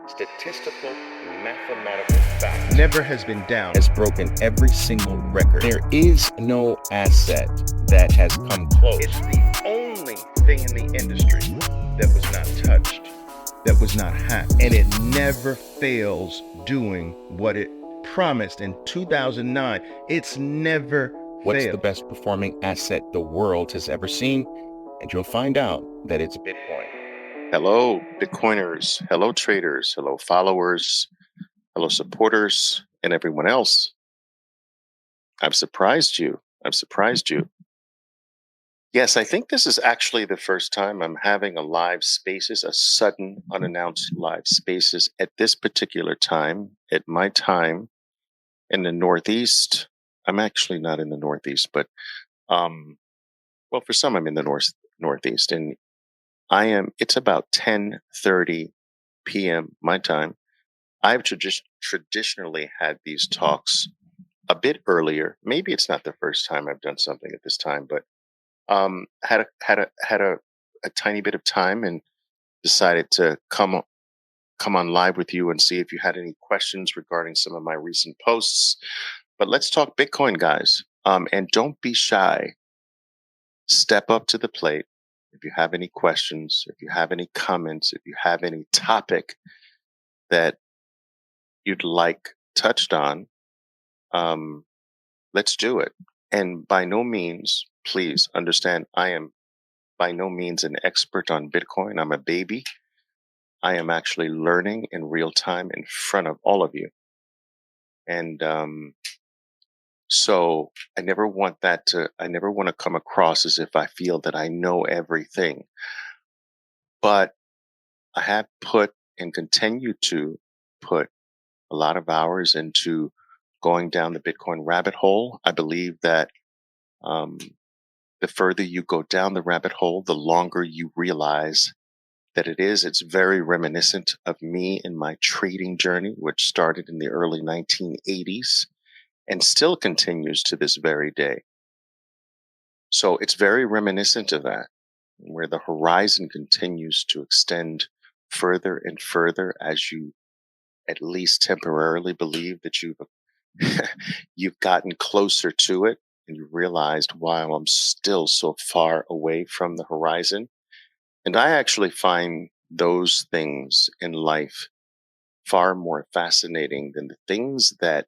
statistical, mathematical fact never has been down. has broken every single record. There is no asset that has come close. It's the only thing in the industry that was not touched, that was not hacked, and it never fails doing what it promised in 2009. It's never What's failed. the best performing asset the world has ever seen? And you'll find out that it's Bitcoin. Hello, Bitcoiners. Hello, traders. Hello, followers. Hello, supporters, and everyone else. I've surprised you. Yes, I think this is actually the first time I'm having a live spaces, a sudden unannounced live spaces at this particular time, at my time in the Northeast. I'm actually not in the Northeast, but well, for some I'm in the Northeast, and it's about 10:30 p.m. my time. I've traditionally had these talks a bit earlier. Maybe it's not the first time I've done something at this time, but had a tiny bit of time and decided to come on live with you and see if you had any questions regarding some of my recent posts. But let's talk Bitcoin, guys. And don't be shy. Step up to the plate. If you have any questions, if you have any comments, if you have any topic that you'd like touched on, let's do it. And by no means, please understand, I am by no means an expert on Bitcoin. I'm a baby. I am actually learning in real time in front of all of you. And so I never want to come across as if I feel that I know everything. But I have put and continue to put a lot of hours into going down the Bitcoin rabbit hole. I believe that the further you go down the rabbit hole, the longer you realize that it's very reminiscent of me in my trading journey, which started in the early 1980s and still continues to this very day. So it's very reminiscent of that, where the horizon continues to extend further and further as you at least temporarily believe that you've gotten closer to it, and you realized, wow, I'm still so far away from the horizon. And I actually find those things in life far more fascinating than the things that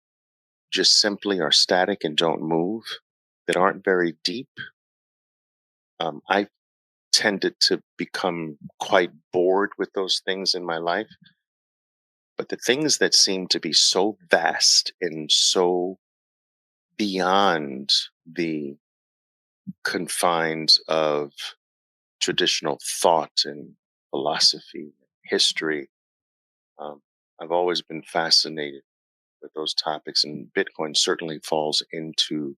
just simply are static and don't move, that aren't very deep. I tended to become quite bored with those things in my life. But the things that seem to be so vast and so beyond the confines of traditional thought and philosophy, history, I've always been fascinated with those topics, and Bitcoin certainly falls into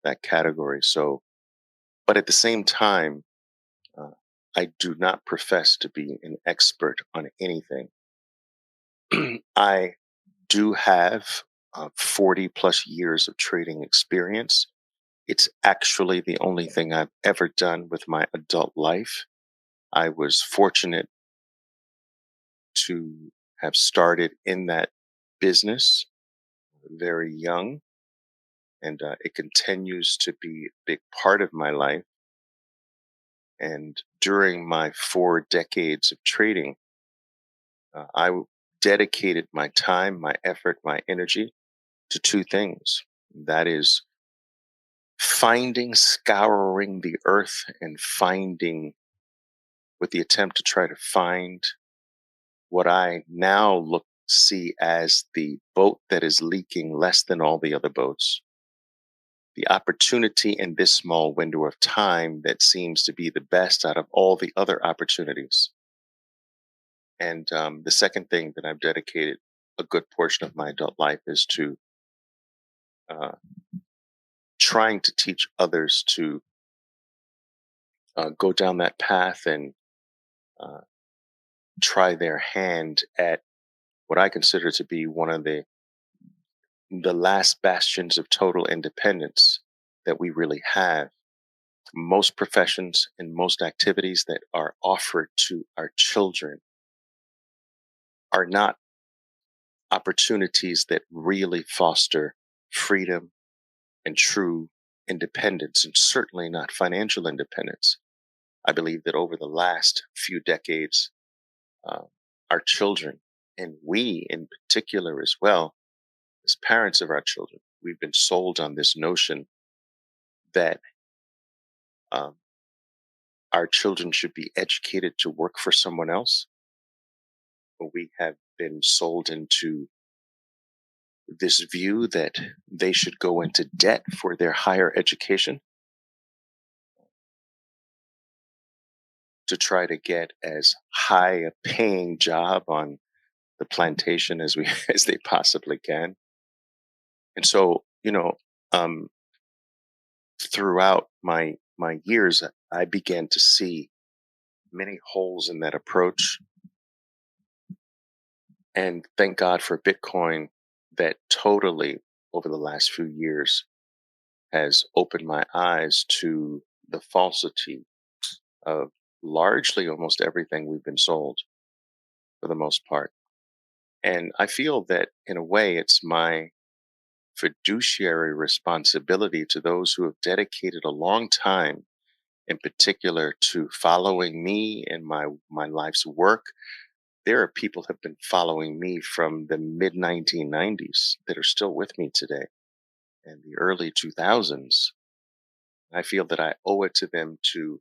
that category. So, but at the same time, uh, I do not profess to be an expert on anything. I do have 40 plus years of trading experience. It's actually the only thing I've ever done with my adult life. I was fortunate to have started in that business very young, and it continues to be a big part of my life. And during my 4 decades of trading, dedicated my time, my effort, my energy to two things. That is scouring the earth and with the attempt to try to find what I now see as the boat that is leaking less than all the other boats. The opportunity in this small window of time that seems to be the best out of all the other opportunities. And the second thing that I've dedicated a good portion of my adult life is to trying to teach others to go down that path and try their hand at what I consider to be one of the last bastions of total independence that we really have. Most professions and most activities that are offered to our children are not opportunities that really foster freedom and true independence, and certainly not financial independence. I believe that over the last few decades, uh, our children, and we in particular as well, as parents of our children, we've been sold on this notion that um, our children should be educated to work for someone else. We have been sold into this view that they should go into debt for their higher education to try to get as high a paying job on the plantation as we as they possibly can. And so, um, throughout my years, I began to see many holes in that approach. And thank God for Bitcoin that totally over the last few years has opened my eyes to the falsity of largely almost everything we've been sold for the most part. And I feel that in a way, it's my fiduciary responsibility to those who have dedicated a long time, in particular, to following me and my life's work. There are people who have been following me from the mid 1990s that are still with me today and the early 2000s. I feel that I owe it to them to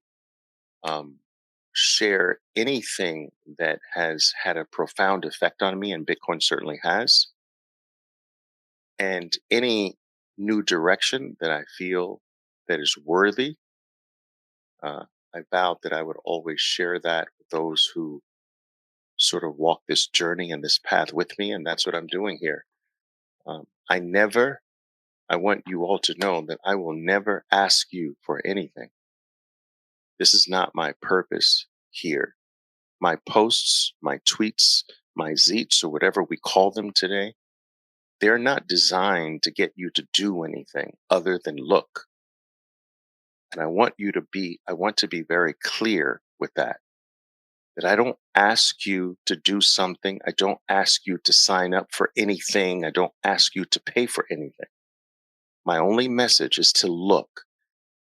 um, share anything that has had a profound effect on me, and Bitcoin certainly has, and any new direction that I feel that is worthy. Uh, I vowed that I would always share that with those who sort of walk this journey and this path with me, and that's what I'm doing here. I never, I want you all to know that I will never ask you for anything. This is not my purpose here. My posts, my tweets, my zeets, or whatever we call them today, they're not designed to get you to do anything other than look. And I want to be very clear with that I don't ask you to do something. I don't ask you to sign up for anything. I don't ask you to pay for anything. My only message is to look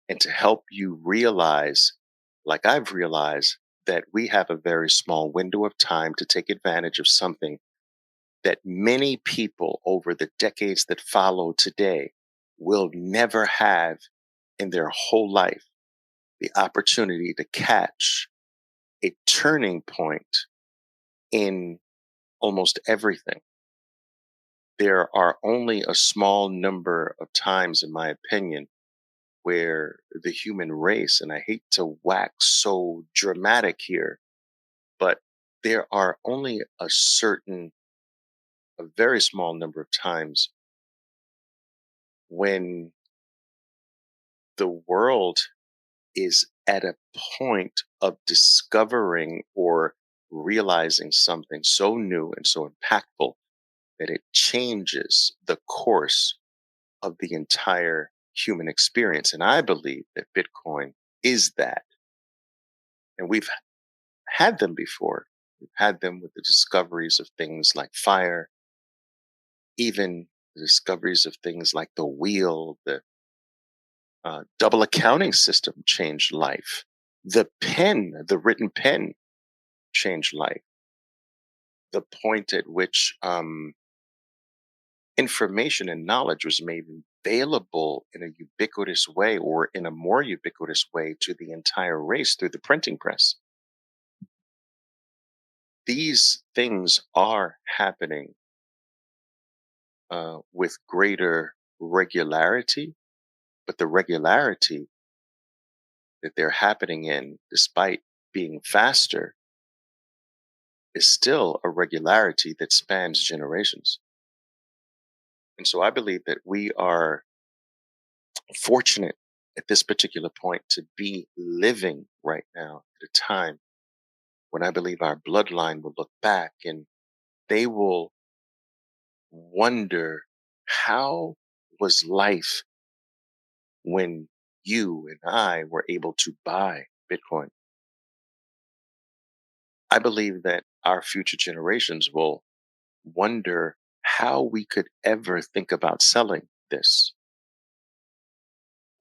and to help you realize, like I've realized, that we have a very small window of time to take advantage of something that many people over the decades that follow today will never have in their whole life, the opportunity to catch a turning point in almost everything. There are only a small number of times, in my opinion, where the human race, and I hate to wax so dramatic here, but there are only a very small number of times when the world is at a point of discovering or realizing something so new and so impactful that it changes the course of the entire human experience. And I believe that Bitcoin is that. And we've had them before. We've had them with the discoveries of things like fire, even the discoveries of things like the wheel, the double accounting system changed life. The pen, the written pen, changed life. The point at which information and knowledge was made available in a ubiquitous way, or in a more ubiquitous way, to the entire race through the printing press. These things are happening with greater regularity, but the regularity that they're happening in, despite being faster, is still a regularity that spans generations. And so I believe that we are fortunate at this particular point to be living right now at a time when I believe our bloodline will look back and they will wonder, how was life when you and I were able to buy Bitcoin? I believe that our future generations will wonder how we could ever think about selling this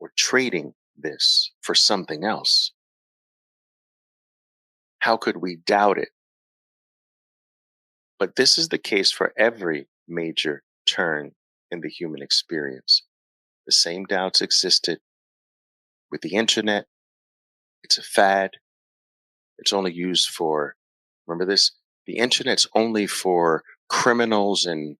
or trading this for something else. How could we doubt it? But this is the case for every major turn in the human experience. The same doubts existed with the internet. It's a fad. It's only used for, remember this? The internet's only for criminals and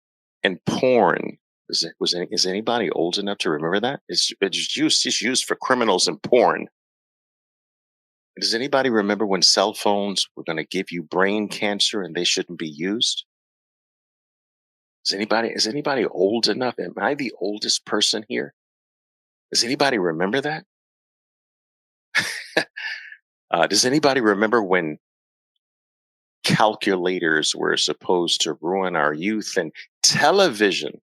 porn. Is anybody old enough to remember that? It's used for criminals and porn. Does anybody remember when cell phones were going to give you brain cancer and they shouldn't be used? Is anybody old enough? Am I the oldest person here? Does anybody remember that? Does anybody remember when calculators were supposed to ruin our youth and television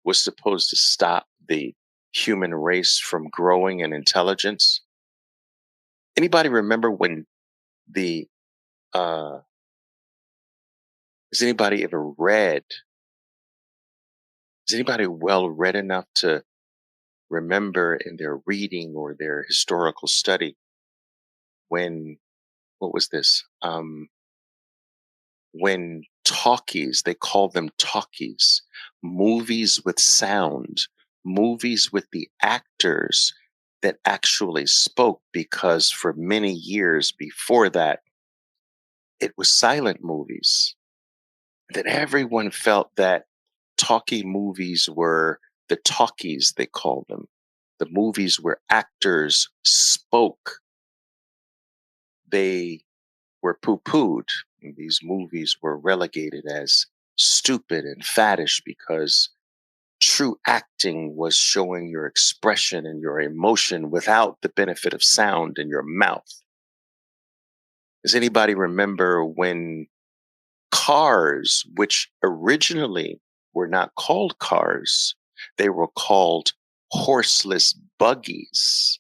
was supposed to stop the human race from growing in intelligence? Anybody remember when the uh has anybody ever read is anybody well read enough to remember in their reading or their historical study when what was this when talkies, they call them talkies, movies with sound, movies with the actors that actually spoke, because for many years before that, it was silent movies. That everyone felt that talkie movies were the talkies, they called them, the movies where actors spoke. They were poo-pooed. These movies were relegated as stupid and faddish because true acting was showing your expression and your emotion without the benefit of sound in your mouth. Does anybody remember when cars, which originally were not called cars, they were called horseless buggies?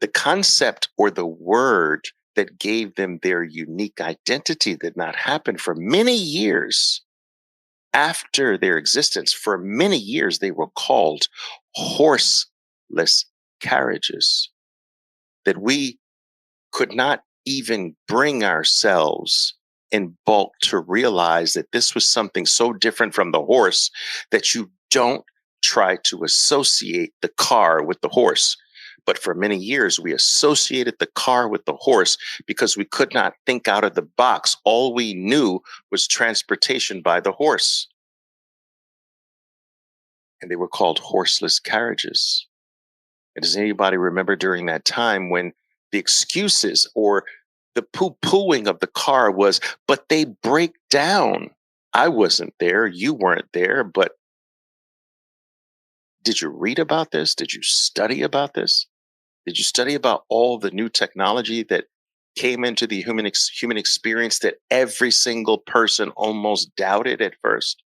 The concept or the word that gave them their unique identity did not happen for many years after their existence. For many years, they were called horseless carriages, that we could not even bring ourselves in bulk to realize that this was something so different from the horse that you don't try to associate the car with the horse. But for many years, we associated the car with the horse because we could not think out of the box. All we knew was transportation by the horse. And they were called horseless carriages. And does anybody remember during that time when the excuses or the poo-pooing of the car was, but they break down? I wasn't there. You weren't there. But did you read about this? Did you study about this? Did you study about all the new technology that came into the human experience that every single person almost doubted at first?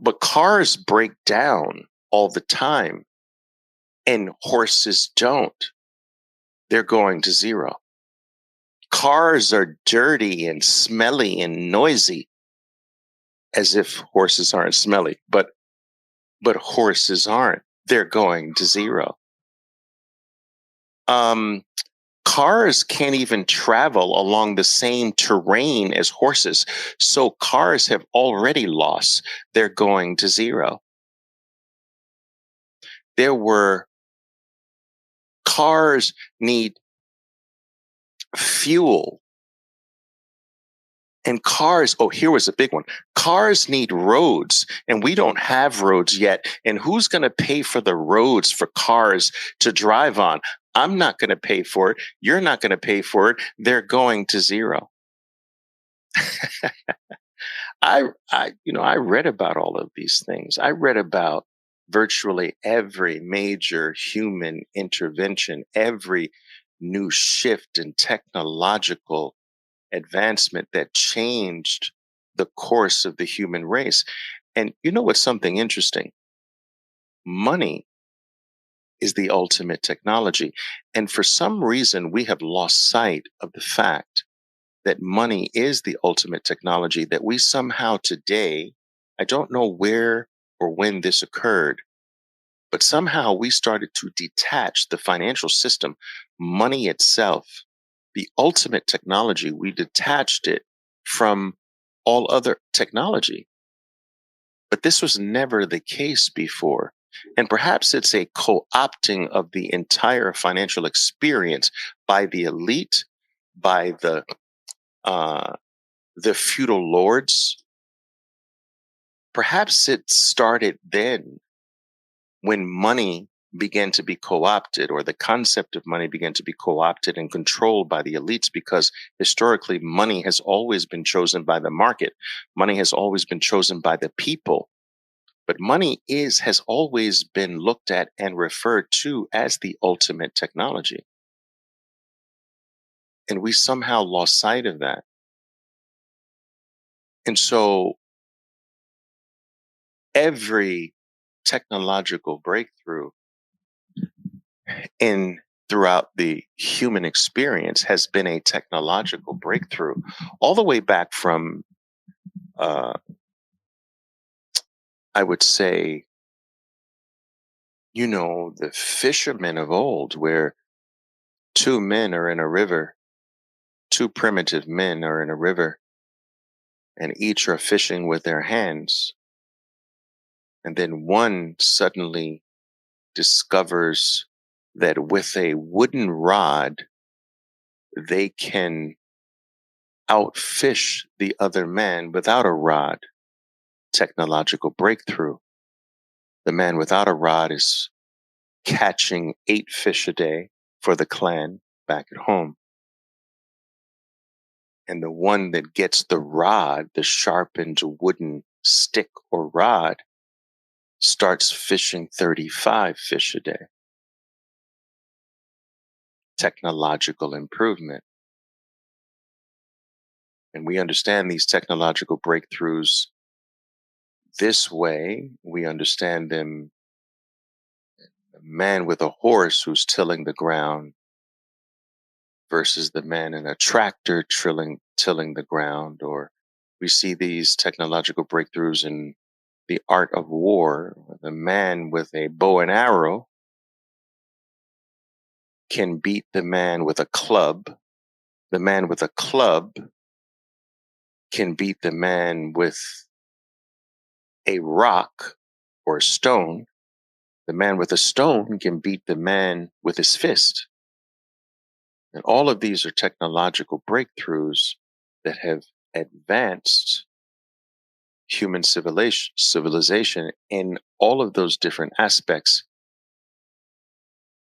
But cars break down all the time and horses don't. They're going to zero. Cars are dirty and smelly and noisy, as if horses aren't smelly, but horses aren't. They're going to zero. Um, Cars can't even travel along the same terrain as horses. So cars have already lost. They're going to zero. There were cars need fuel. And cars, oh, here was a big one. Cars need roads, and we don't have roads yet. And who's going to pay for the roads for cars to drive on? I'm not going to pay for it. You're not going to pay for it. They're going to zero. I read about all of these things. I read about virtually every major human intervention, every new shift in technological advancement that changed the course of the human race. And you know what's something interesting? Money is the ultimate technology. And for some reason, we have lost sight of the fact that money is the ultimate technology, that we somehow today, I don't know where or when this occurred, but somehow we started to detach the financial system, money itself, the ultimate technology, we detached it from all other technology. But this was never the case before. And perhaps it's a co opting of the entire financial experience by the elite, by uh, the feudal lords. Perhaps it started then when money began to be co opted, or the concept of money began to be co opted and controlled by the elites, because historically, money has always been chosen by the market. Money has always been chosen by the people. But money has always been looked at and referred to as the ultimate technology. And we somehow lost sight of that. And so every technological breakthrough in throughout the human experience has been a technological breakthrough, all the way back from, uh, I would say, the fishermen of old, where two men are in a river, two primitive men are in a river, and each are fishing with their hands. And then one suddenly discovers that with a wooden rod, they can outfish the other man without a rod. Technological breakthrough. The man without a rod is catching 8 fish a day for the clan back at home. And the one that gets the rod, the sharpened wooden stick or rod, starts fishing 35 fish a day. Technological improvement. And we understand these technological breakthroughs this way. We understand them, a man with a horse who's tilling the ground versus the man in a tractor tilling the ground. Or we see these technological breakthroughs in the art of war. The man with a bow and arrow can beat the man with a club. The man with a club can beat the man with a rock or a stone. The man with a stone can beat the man with his fist. And all of these are technological breakthroughs that have advanced human civilization in all of those different aspects.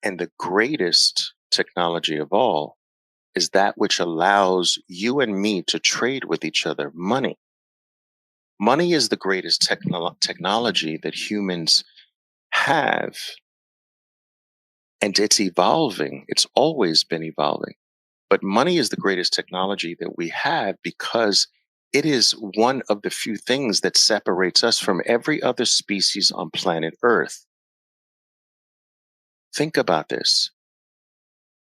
And the greatest technology of all is that which allows you and me to trade with each other: money. Money is the greatest technology that humans have, and it's evolving. It's always been evolving. But money is the greatest technology that we have because it is one of the few things that separates us from every other species on planet Earth. Think about this.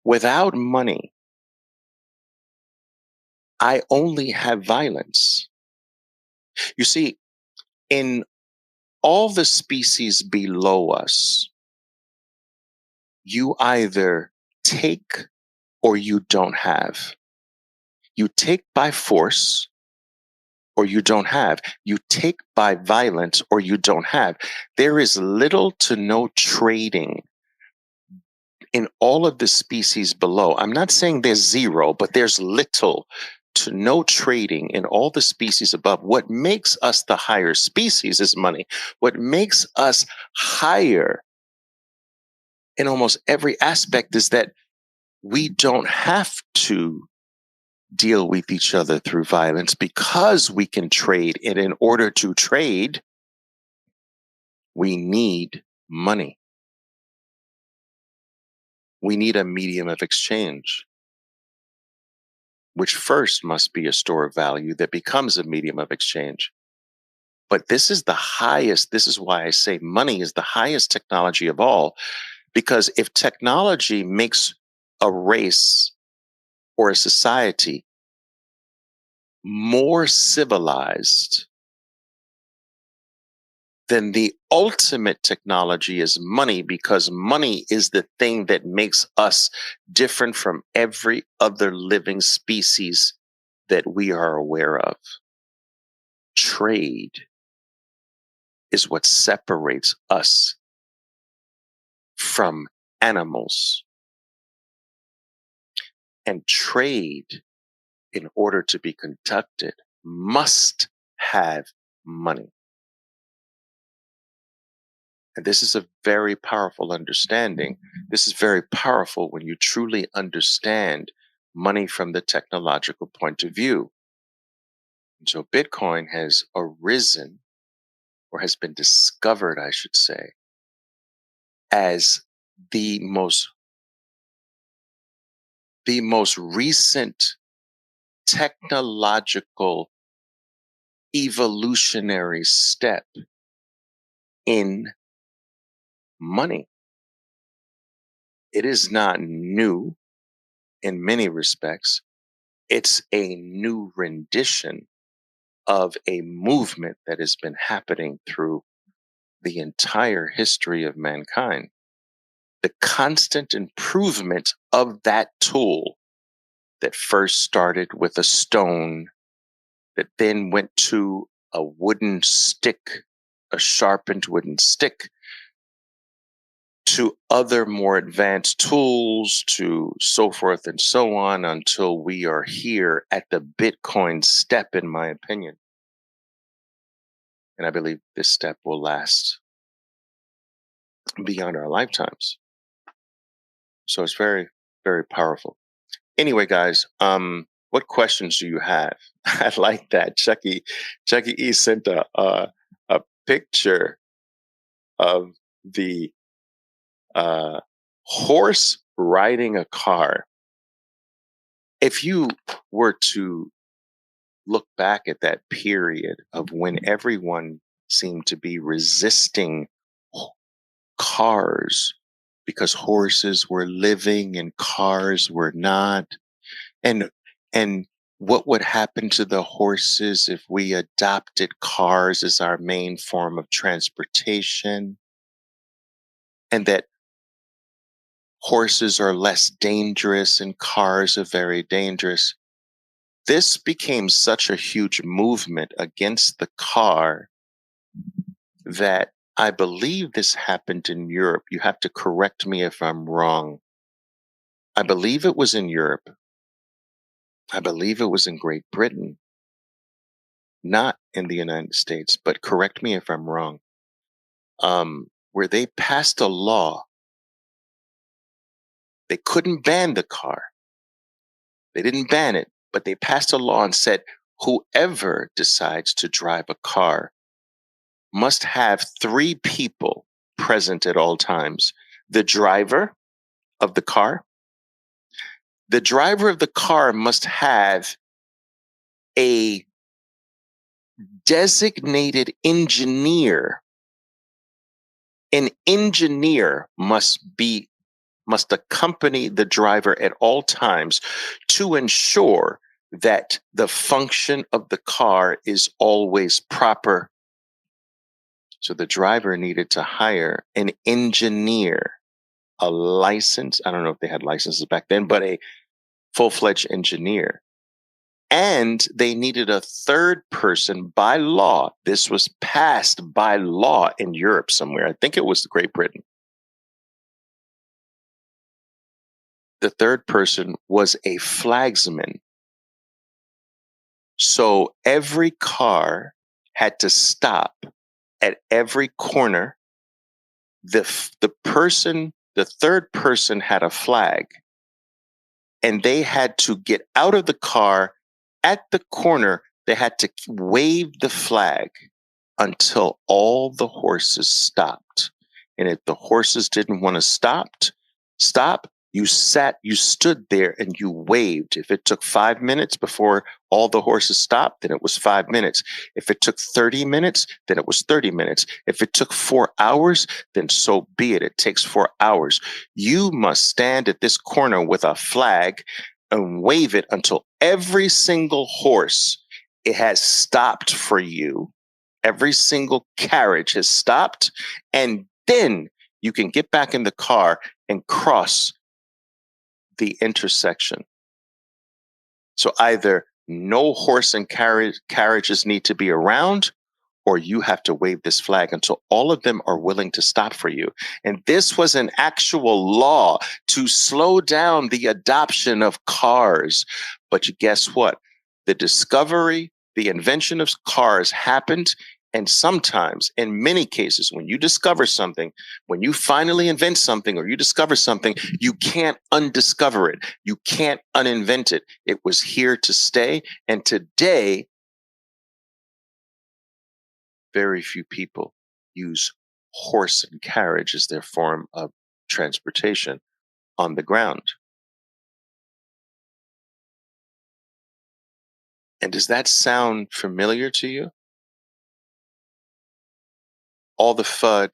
Without money, I only have violence. You see, in all the species below us, you either take or you don't have. You take by force or you don't have. You take by violence or you don't have. There is little to no trading in all of the species below. I'm not saying there's zero, but there's little to no trading in all the species above. What makes us the higher species is money. What makes us higher in almost every aspect is that we don't have to deal with each other through violence because we can trade. And in order to trade, we need money. We need a medium of exchange, which first must be a store of value that becomes a medium of exchange. But this is the highest. This is why I say money is the highest technology of all, because if technology makes a race or a society more civilized then the ultimate technology is money, because money is the thing that makes us different from every other living species that we are aware of. Trade is what separates us from animals. And trade, in order to be conducted, must have money. And this is a very powerful understanding. This is very powerful when you truly understand money from the technological point of view. And so Bitcoin has arisen, or has been discovered, I should say, as the most recent technological evolutionary step in money. It is not new in many respects. It's a new rendition of a movement that has been happening through the entire history of mankind. The constant improvement of that tool that first started with a stone, that then went to a wooden stick, a sharpened wooden stick, to other more advanced tools, to so forth and so on, until we are here at the Bitcoin step, in my opinion. And I believe this step will last beyond our lifetimes. So it's very, very powerful. Anyway, guys, what questions do you have? I like that. Chucky E sent a picture of the horse riding a car. If you were to look back at that period of when everyone seemed to be resisting cars because horses were living and cars were not, and what would happen to the horses if we adopted cars as our main form of transportation, and that horses are less dangerous and cars are very dangerous. This became such a huge movement against the car that I believe this happened in Europe. You have to correct me if I'm wrong. I believe it was in Europe. I believe it was in Great Britain, not in the United States, but correct me if I'm wrong. Where they passed a law. They couldn't ban the car. They didn't ban it, but they passed a law and said whoever decides to drive a car must have 3 people present at all times. The driver of the car. The driver of the car must have a designated engineer. An engineer must accompany the driver at all times to ensure that the function of the car is always proper. So the driver needed to hire an engineer, a license. I don't know if they had licenses back then, but a full-fledged engineer. And they needed a third person by law. This was passed by law in Europe somewhere. I think it was Great Britain. The third person was a flagsman. So every car had to stop at every corner. The third person had a flag, and they had to get out of the car at the corner. They had to wave the flag until all the horses stopped. And if the horses didn't want to stop, you stood there and you waved. If it took 5 minutes before all the horses stopped, then it was 5 minutes. If it took 30 minutes, then it was 30 minutes. If it took 4 hours, then so be it. It takes 4 hours. You must stand at this corner with a flag and wave it until every single horse It has stopped for you. Every single carriage has stopped. And then you can get back in the car and cross the intersection. So either no horse and carriages need to be around, or you have to wave this flag until all of them are willing to stop for you. And this was an actual law to slow down the adoption of cars. But guess what? The discovery, the invention of cars happened. And sometimes, in many cases, when you discover something, when you finally invent something or you discover something, you can't undiscover it. You can't uninvent it. It was here to stay. And today, very few people use horse and carriage as their form of transportation on the ground. And does that sound familiar to you? All the FUD,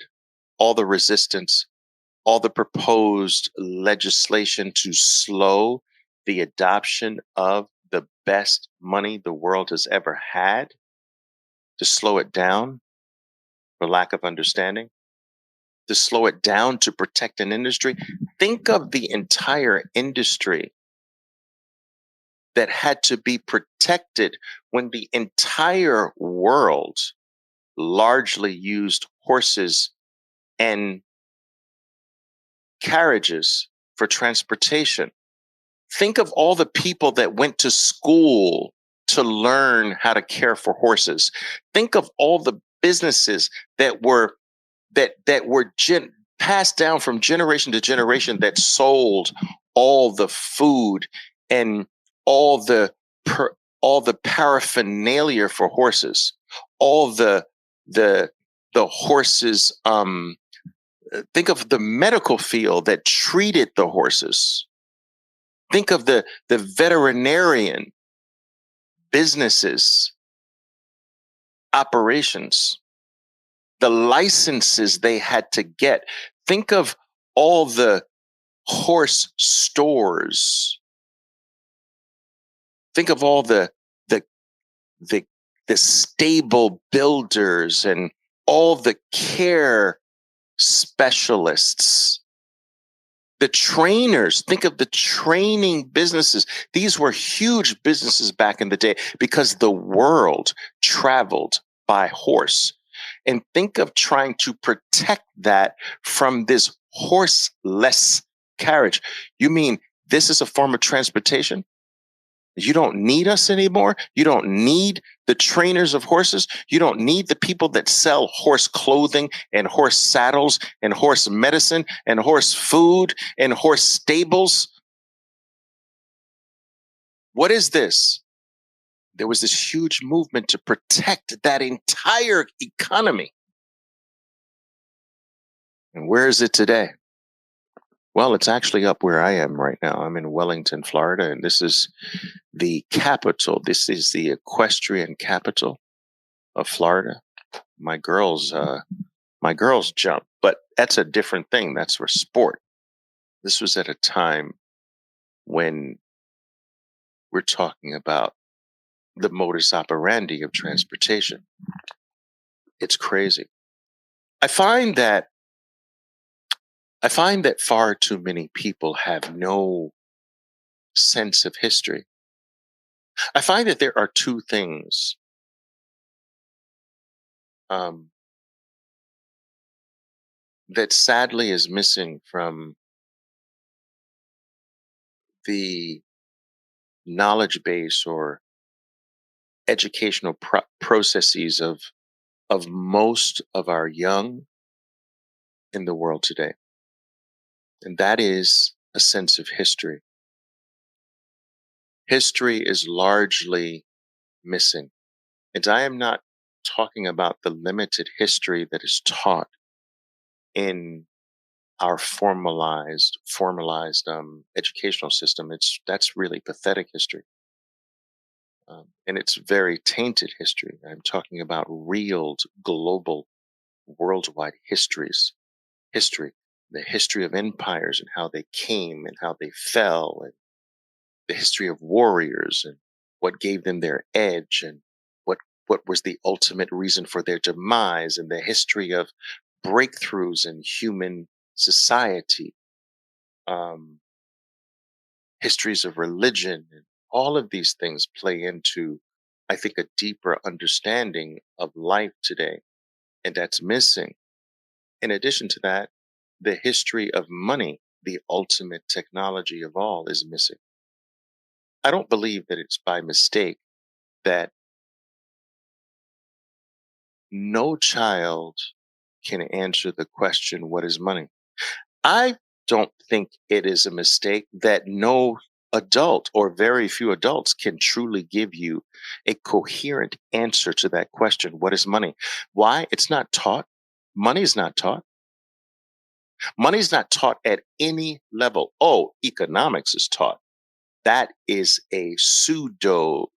all the resistance, all the proposed legislation to slow the adoption of the best money the world has ever had, to slow it down for lack of understanding, to slow it down to protect an industry. Think of the entire industry that had to be protected when the entire world largely used horses and carriages for transportation. Think of all the people that went to school to learn how to care for horses. Think of all the businesses that were passed down from generation to generation that sold all the food and all the all the paraphernalia for horses, all the the horses. Think of the medical field that treated the horses. Think of the veterinarian businesses, operations, the licenses they had to get. Think of all the horse stores. Think of all the the the stable builders and all the care specialists, the trainers. Think of the training businesses. These were huge businesses back in the day because the world traveled by horse. And think of trying to protect that from this horseless carriage. You mean this is a form of transportation? You don't need us anymore. You don't need the trainers of horses. You don't need the people that sell horse clothing and horse saddles and horse medicine and horse food and horse stables. What is this? There was this huge movement to protect that entire economy. And where is it today? Well, it's actually up where I am right now. I'm in Wellington, Florida, and this is the capital. This is the equestrian capital of Florida. My girls, my girls jump, but that's a different thing. That's for sport. This was at a time when we're talking about the modus operandi of transportation. It's crazy. I find that far too many people have no sense of history. I find that there are two things um, that sadly is missing from the knowledge base or educational processes of most of our young in the world today, and that is a sense of history. History is largely missing, and I am not talking about the limited history that is taught in our formalized educational system. That's really pathetic history, and it's very tainted history. I'm talking about real global, worldwide history, the history of empires and how they came and how they fell, and the history of warriors and what gave them their edge, and what was the ultimate reason for their demise, and the history of breakthroughs in human society, um, histories of religion, and all of these things play into, I think, a deeper understanding of life today, and that's missing. In addition to that, the history of money, the ultimate technology of all, is missing. I don't believe that it's by mistake that no child can answer the question, what is money? I don't think it is a mistake that no adult or very few adults can truly give you a coherent answer to that question, what is money? Why? It's not taught. Money is not taught. Money is not taught at any level. Oh, economics is taught. That is a pseudo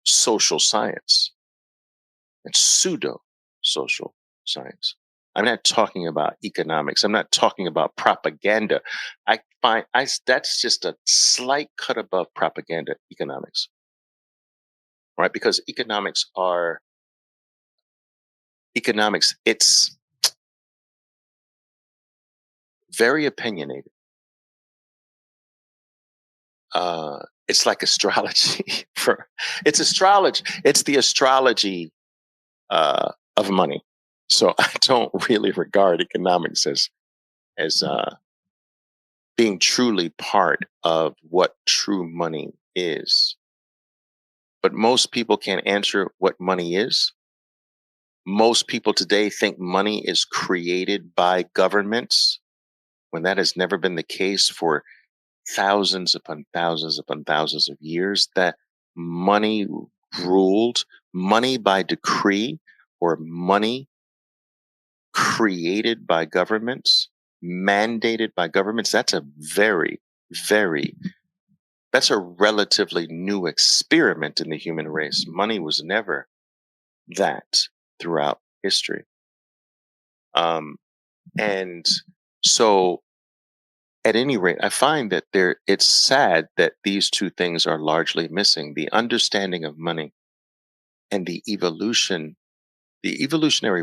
social science. It's pseudo social science. I'm not talking about economics. I'm not talking about propaganda. That's just a slight cut above propaganda economics, right? Because economics. It's very opinionated. It's like astrology. It's astrology. It's the astrology of money. So I don't really regard economics as being truly part of what true money is. But most people can't answer what money is. Most people today think money is created by governments when that has never been the case for thousands upon thousands upon thousands of years. That money ruled, money by decree, or money created by governments, mandated by governments. That's a very, very that's a relatively new experiment in the human race. Money was never that throughout history. Um, and so, at any rate, I find that it's sad that these two things are largely missing: the understanding of money and the evolutionary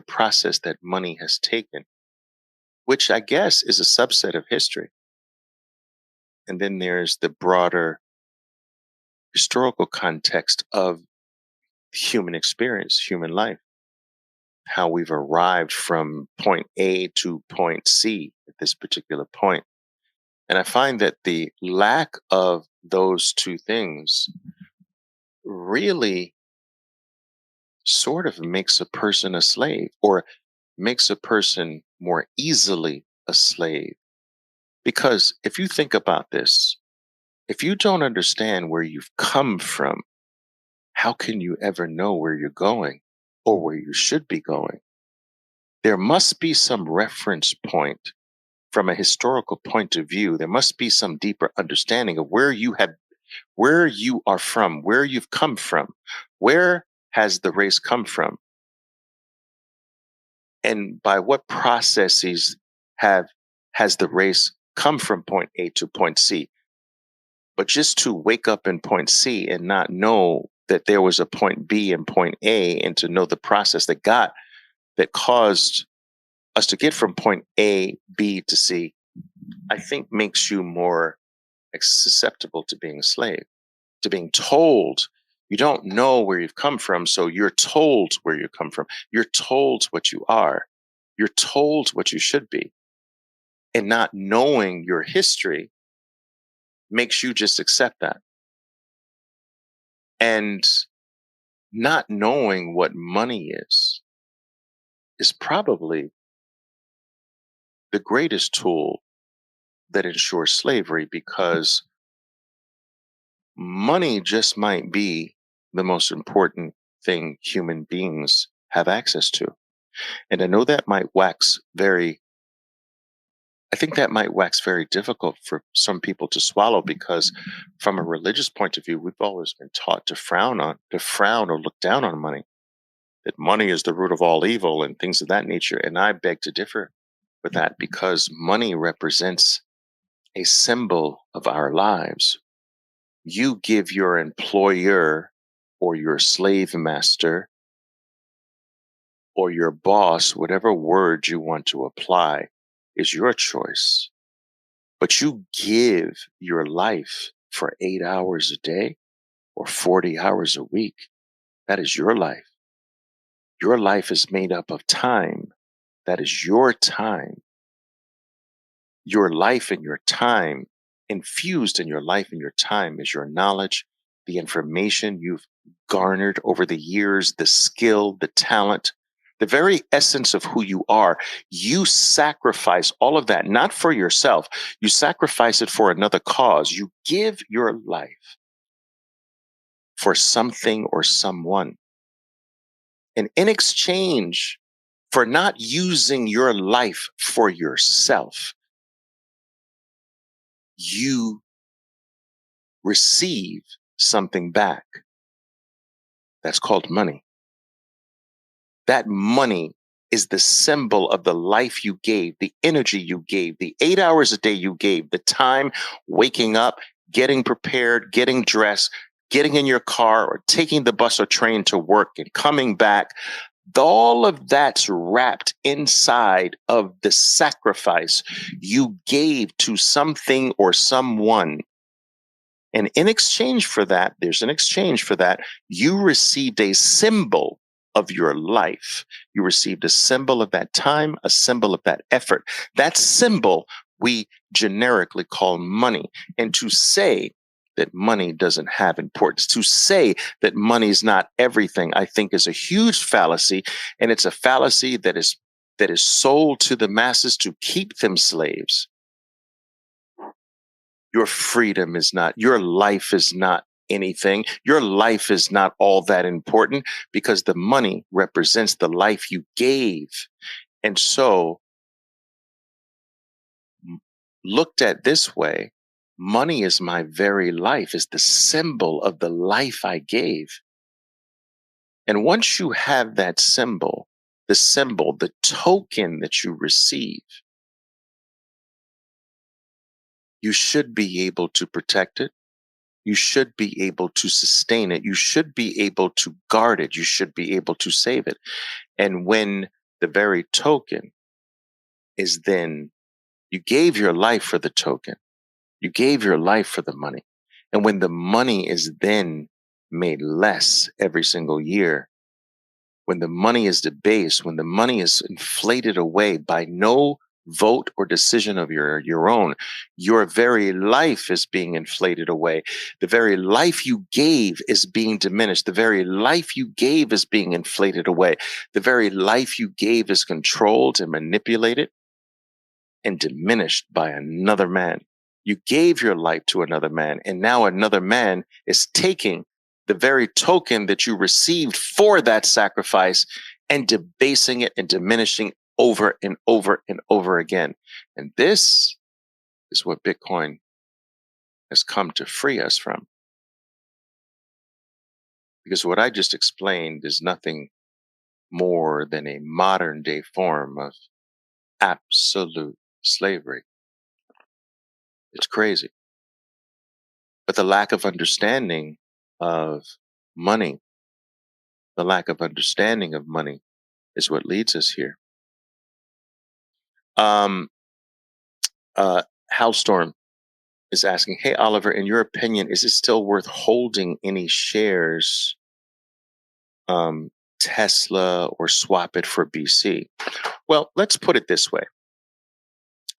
process that money has taken, which I guess is a subset of history. And then there's the broader historical context of human experience, human life, how we've arrived from point A to point C at this particular point. And I find that the lack of those two things really sort of makes a person a slave, or makes a person more easily a slave. Because if you think about this, if you don't understand where you've come from, how can you ever know where you're going or where you should be going? There must be some reference point from a historical point of view. There must be some deeper understanding of where you are from, where you've come from, where has the race come from, and by what processes have has the race come from point A to point C. But just to wake up in point C and not know that there was a point B and point A, and to know the process that caused us to get from point A, B to C, I think makes you more susceptible to being a slave, to being told you don't know where you've come from. So you're told where you come from. You're told what you are. You're told what you should be. And not knowing your history makes you just accept that. And not knowing what money is probably the greatest tool that ensures slavery, because money just might be the most important thing human beings have access to. And I know that I think that might wax very difficult for some people to swallow, because from a religious point of view, we've always been taught to frown or look down on money, that money is the root of all evil and things of that nature. And I beg to differ with that, because money represents a symbol of our lives. You give your employer or your slave master or your boss, whatever word you want to apply, is your choice. But you give your life for 8 hours a day or 40 hours a week. That is your life. Your life is made up of time. That is your time. Your life and your time, infused in your life and your time, is your knowledge, the information you've garnered over the years, the skill, the talent, the very essence of who you are. You sacrifice all of that, not for yourself. You sacrifice it for another cause. You give your life for something or someone. And in exchange for not using your life for yourself, you receive something back. That's called money. That money is the symbol of the life you gave, the energy you gave, the 8 hours a day you gave, the time waking up, getting prepared, getting dressed, getting in your car or taking the bus or train to work and coming back. All of that's wrapped inside of the sacrifice you gave to something or someone. And in exchange for that, there's an exchange for that. You received a symbol of your life. You received a symbol of that time, a symbol of that effort. That symbol we generically call money. And to say that money doesn't have importance, to say that money is not everything, I think is a huge fallacy. And it's a fallacy that is sold to the masses to keep them slaves. Your freedom is not, your life is not anything. Your life is not all that important because the money represents the life you gave. And so, looked at this way, money is my very life, is the symbol of the life I gave. And once you have that symbol, the token that you receive, you should be able to protect it. You should be able to sustain it. You should be able to guard it. You should be able to save it. And when the very token is then, you gave your life for the token, you gave your life for the money. And when the money is then made less every single year, when the money is debased, when the money is inflated away by no vote or decision of your own, your very life is being inflated away. The very life you gave is being diminished. The very life you gave is being inflated away. The very life you gave is controlled and manipulated and diminished by another man. You gave your life to another man, and now another man is taking the very token that you received for that sacrifice and debasing it and diminishing over and over and over again. And this is what Bitcoin has come to free us from. Because what I just explained is nothing more than a modern day form of absolute slavery. It's crazy. But the lack of understanding of money, the lack of understanding of money is what leads us here. Um, Howlstorm is asking, hey, Oliver, in your opinion, is it still worth holding any shares, Tesla, or swap it for BC? Well, let's put it this way.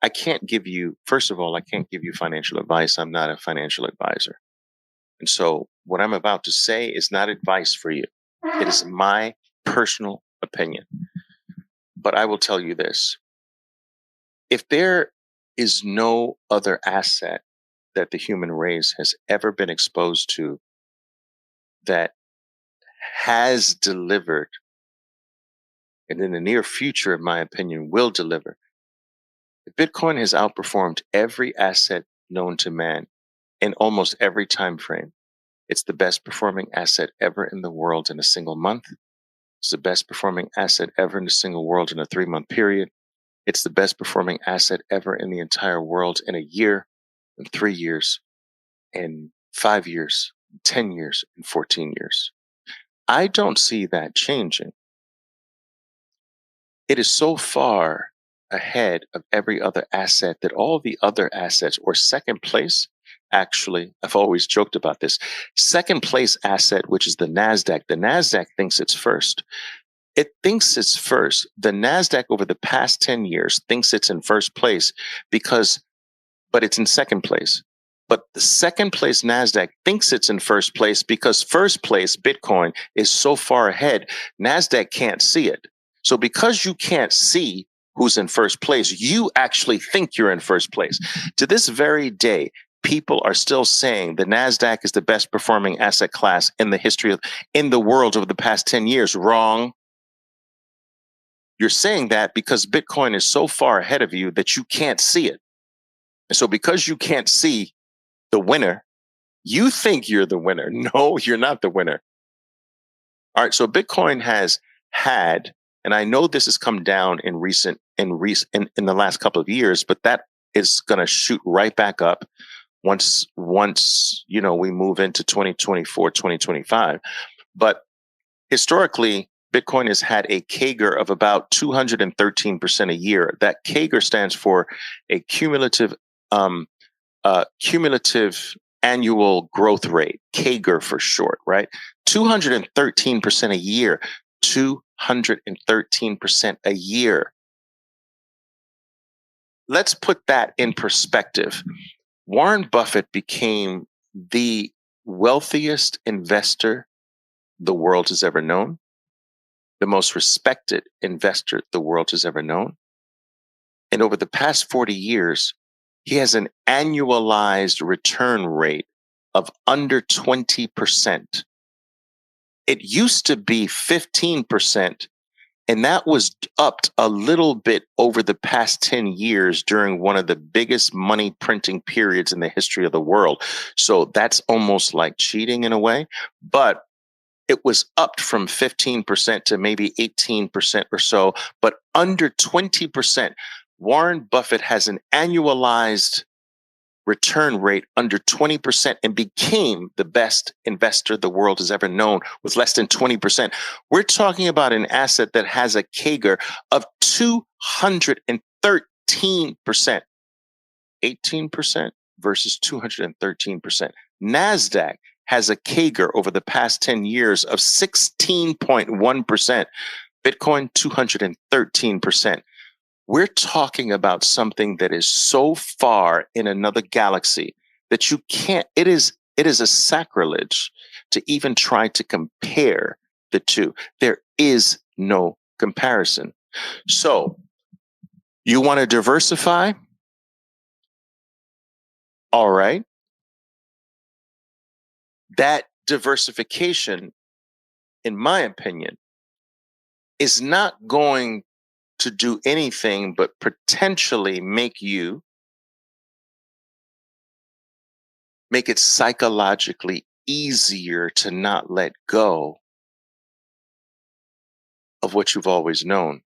I can't give you, first of all, I can't give you financial advice. I'm not a financial advisor. And so what I'm about to say is not advice for you. It is my personal opinion. But I will tell you this. If there is no other asset that the human race has ever been exposed to that has delivered, and in the near future, in my opinion, will deliver, Bitcoin has outperformed every asset known to man in almost every time frame. It's the best performing asset ever in the world in a single month. It's the best performing asset ever in a single world in a 3-month period. It's the best performing asset ever in the entire world in a year, in 3 years, in 5 years, in 10 years, in 14 years. I don't see that changing. It is so far ahead of every other asset that all the other assets or second place, actually, I've always joked about this. Second place asset, which is the NASDAQ thinks it's first. It thinks it's first. The NASDAQ over the past 10 years thinks it's in first place but it's in second place. But the second place NASDAQ thinks it's in first place because first place Bitcoin is so far ahead, NASDAQ can't see it. So because you can't see who's in first place, you actually think you're in first place. To this very day, people are still saying the NASDAQ is the best performing asset class in the world over the past 10 years. Wrong. You're saying that because Bitcoin is so far ahead of you that you can't see it. And so because you can't see the winner, you think you're the winner. No, you're not the winner. All right. So Bitcoin has had, and I know this has come down in the last couple of years, but that is going to shoot right back up once we move into 2024, 2025. But historically, Bitcoin has had a CAGR of about 213% a year. That CAGR stands for a cumulative annual growth rate, CAGR for short, right? 213% a year, 213% a year. Let's put that in perspective. Warren Buffett became the wealthiest investor the world has ever known, the most respected investor the world has ever known. And over the past 40 years, he has an annualized return rate of under 20%. It used to be 15%, and that was upped a little bit over the past 10 years during one of the biggest money printing periods in the history of the world. So that's almost like cheating in a way, but it was upped from 15% to maybe 18% or so, but under 20%. Warren Buffett has an annualized return rate under 20% and became the best investor the world has ever known with less than 20%. We're talking about an asset that has a CAGR of 213%, 18% versus 213%. NASDAQ has a CAGR over the past 10 years of 16.1%. Bitcoin, 213%. We're talking about something that is so far in another galaxy that you can't, it is a sacrilege to even try to compare the two. There is no comparison. So you want to diversify? All right. That diversification, in my opinion, is not going to do anything but potentially make it psychologically easier to not let go of what you've always known.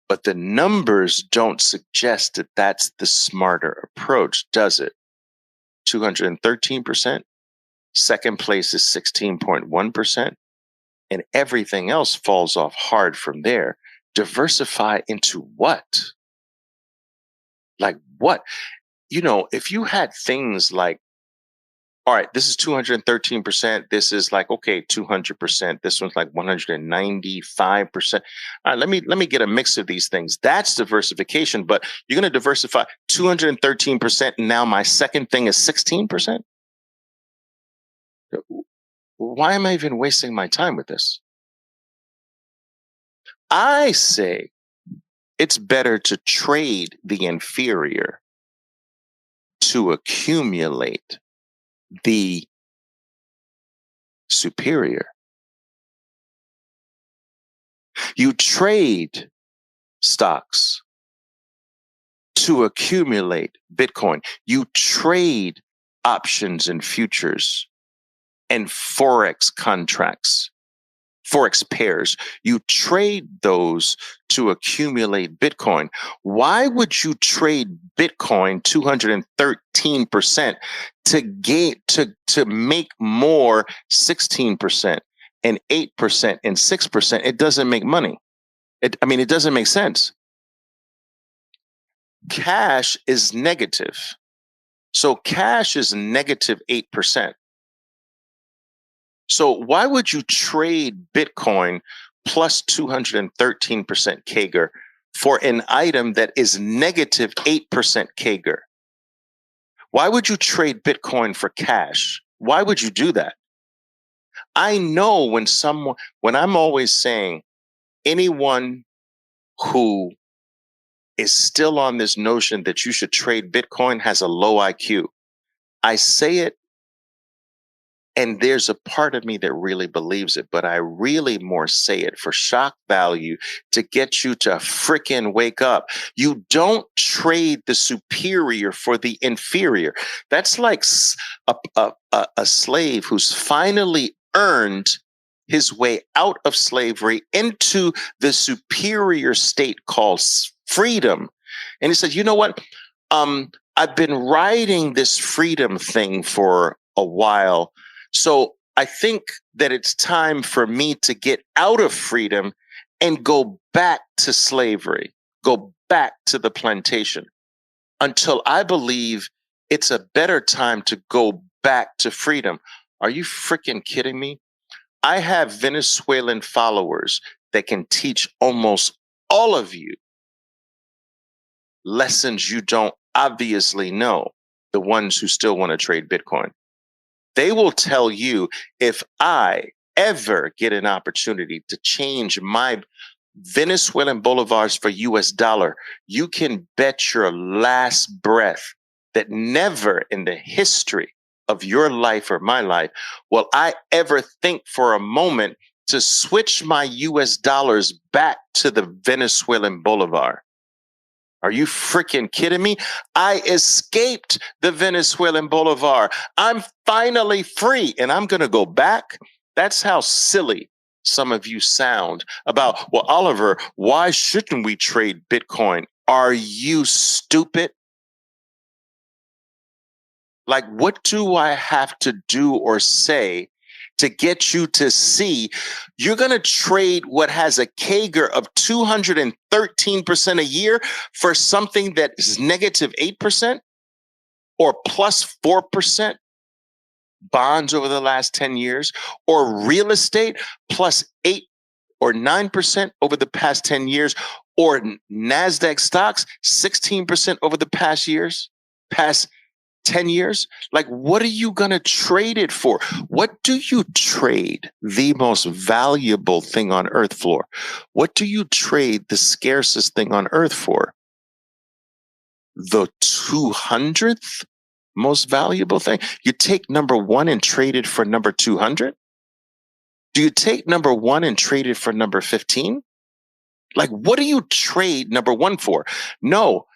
But the numbers don't suggest that that's the smarter approach, does it? 213%. Second place is 16.1%. And everything else falls off hard from there. Diversify into what? Like what? If you had things like, all right, this is 213%. This is like, okay, 200%. This one's like 195%. All right, let me get a mix of these things. That's diversification, but you're going to diversify 213%. And now my second thing is 16%. Why am I even wasting my time with this? I say it's better to trade the inferior to accumulate the superior. You trade stocks to accumulate Bitcoin. You trade options and futures and Forex contracts, Forex pairs. You trade those to accumulate Bitcoin. Why would you trade Bitcoin 213% to make more 16%? and 8% and 6%, it doesn't make money. It doesn't make sense. Cash is negative. So cash is negative 8%. So why would you trade Bitcoin plus 213% CAGR for an item that is negative 8% CAGR? Why would you trade Bitcoin for cash? Why would you do that? I know when I'm always saying anyone who is still on this notion that you should trade Bitcoin has a low IQ. I say it, and there's a part of me that really believes it, but I really more say it for shock value to get you to frickin' wake up. You don't trade the superior for the inferior. That's like a slave who's finally earned his way out of slavery into the superior state called freedom. And he said, you know what? I've been riding this freedom thing for a while. So I think that it's time for me to get out of freedom and go back to slavery, go back to the plantation until I believe it's a better time to go back to freedom. Are you freaking kidding me? I have Venezuelan followers that can teach almost all of you lessons you don't obviously know, the ones who still want to trade Bitcoin. They will tell you, if I ever get an opportunity to change my Venezuelan bolivars for US dollar, you can bet your last breath that never in the history of your life or my life will I ever think for a moment to switch my US dollars back to the Venezuelan bolivar. Are you freaking kidding me? I escaped the Venezuelan bolivar. I'm finally free and I'm going to go back. That's how silly some of you sound about, well, Oliver, why shouldn't we trade Bitcoin? Are you stupid? Like, what do I have to do or say to get you to see you're going to trade what has a CAGR of 213% a year for something that is negative 8% or plus 4% bonds over the last 10 years, or real estate plus 8 or 9% over the past 10 years, or NASDAQ stocks 16% over the past 10 years? Like, what are you going to trade it for? What do you trade the most valuable thing on earth for? What do you trade the scarcest thing on earth for? The 200th most valuable thing? You take number one and trade it for number 200? Do you take number one and trade it for number 15? Like, what do you trade number one for? No,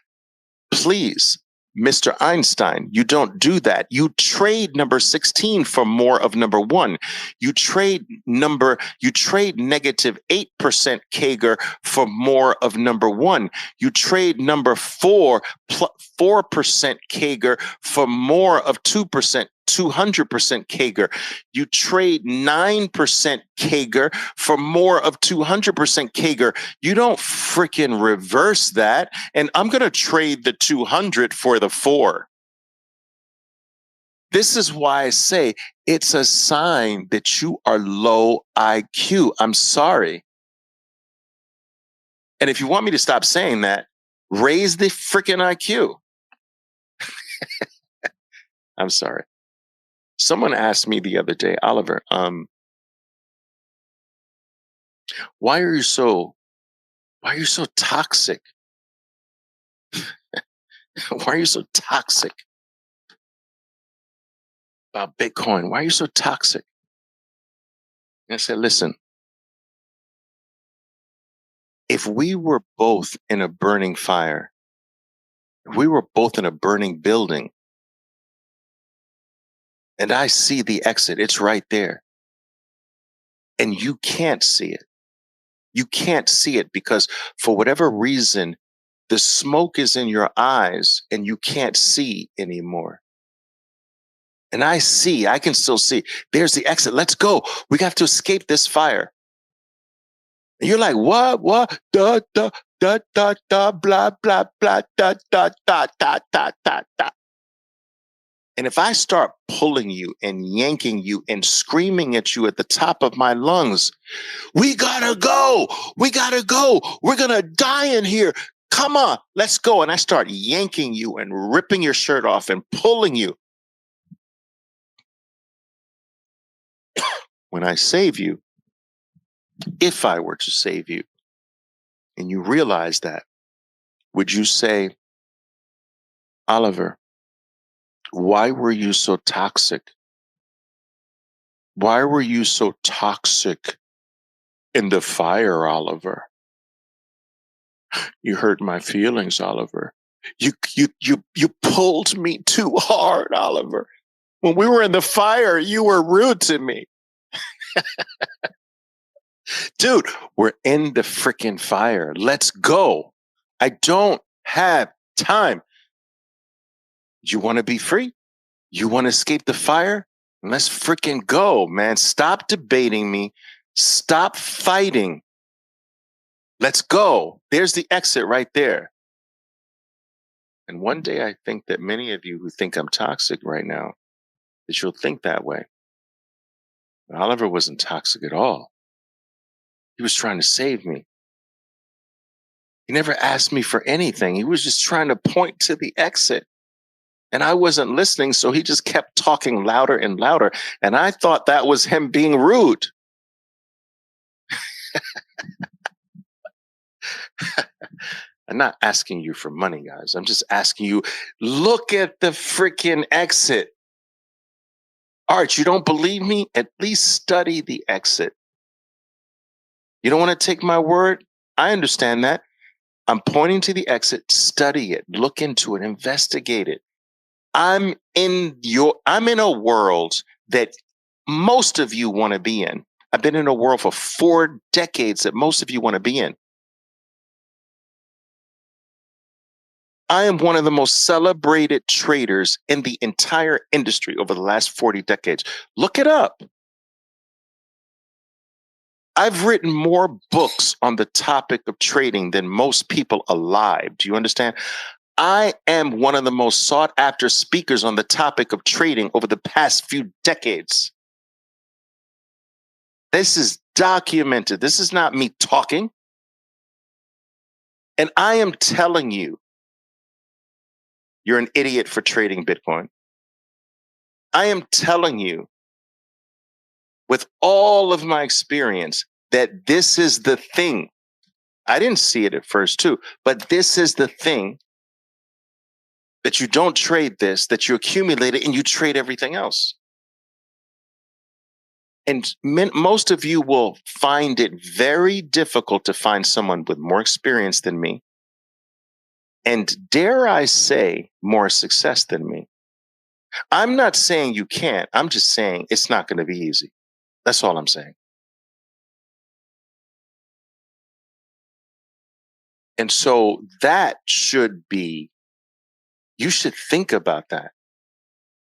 please, Mr. Einstein, you don't do that. You trade number 16 for more of number one. You trade negative 8% CAGR for more of number one. You trade number 4% CAGR for more of 2%. 200% CAGR. You trade 9% CAGR for more of 200% CAGR. You don't freaking reverse that. And I'm going to trade the 200 for the 4. This is why I say it's a sign that you are low IQ. I'm sorry. And if you want me to stop saying that, raise the freaking IQ. I'm sorry. Someone asked me the other day, Oliver, why are you so toxic? Why are you so toxic about Bitcoin? Why are you so toxic? And I said, listen, if we were both in a burning fire, if we were both in a burning building, and I see the exit, it's right there, and you can't see it. You can't see it because for whatever reason, the smoke is in your eyes and you can't see anymore. And I can still see, there's the exit. Let's go. We have to escape this fire. And you're like, what, da, da, da, da, da, blah, blah, blah, da, da, da, da, da, da, da. And if I start pulling you and yanking you and screaming at you at the top of my lungs, we gotta go. We gotta go. We're gonna die in here. Come on, let's go. And I start yanking you and ripping your shirt off and pulling you. When I save you, if I were to save you, and you realize that, would you say, Oliver, why were you so toxic? Why were you so toxic in the fire, Oliver? You hurt my feelings, Oliver. You pulled me too hard, Oliver. When we were in the fire, you were rude to me. Dude, we're in the freaking fire. Let's go. I don't have time. You want to be free? You want to escape the fire? Let's freaking go, man. Stop debating me. Stop fighting. Let's go. There's the exit right there. And one day I think that many of you who think I'm toxic right now, that you'll think that way. But Oliver wasn't toxic at all. He was trying to save me. He never asked me for anything. He was just trying to point to the exit. And I wasn't listening, so he just kept talking louder and louder. And I thought that was him being rude. I'm not asking you for money, guys. I'm just asking you, look at the freaking exit. Art, you don't believe me? At least study the exit. You don't want to take my word? I understand that. I'm pointing to the exit. Study it. Look into it. Investigate it. I'm in a world that most of you want to be in. I've been in a world for 4 decades that most of you want to be in. I am one of the most celebrated traders in the entire industry over the last 40 decades. Look it up. I've written more books on the topic of trading than most people alive. Do you understand? I am one of the most sought after speakers on the topic of trading over the past few decades. This is documented. This is not me talking. And I am telling you, you're an idiot for trading Bitcoin. I am telling you, with all of my experience, that this is the thing. I didn't see it at first too, but this is the thing, that you don't trade this, that you accumulate it and you trade everything else. And most of you will find it very difficult to find someone with more experience than me, and dare I say, more success than me. I'm not saying you can't. I'm just saying it's not going to be easy. That's all I'm saying. And so that should be, you should think about that.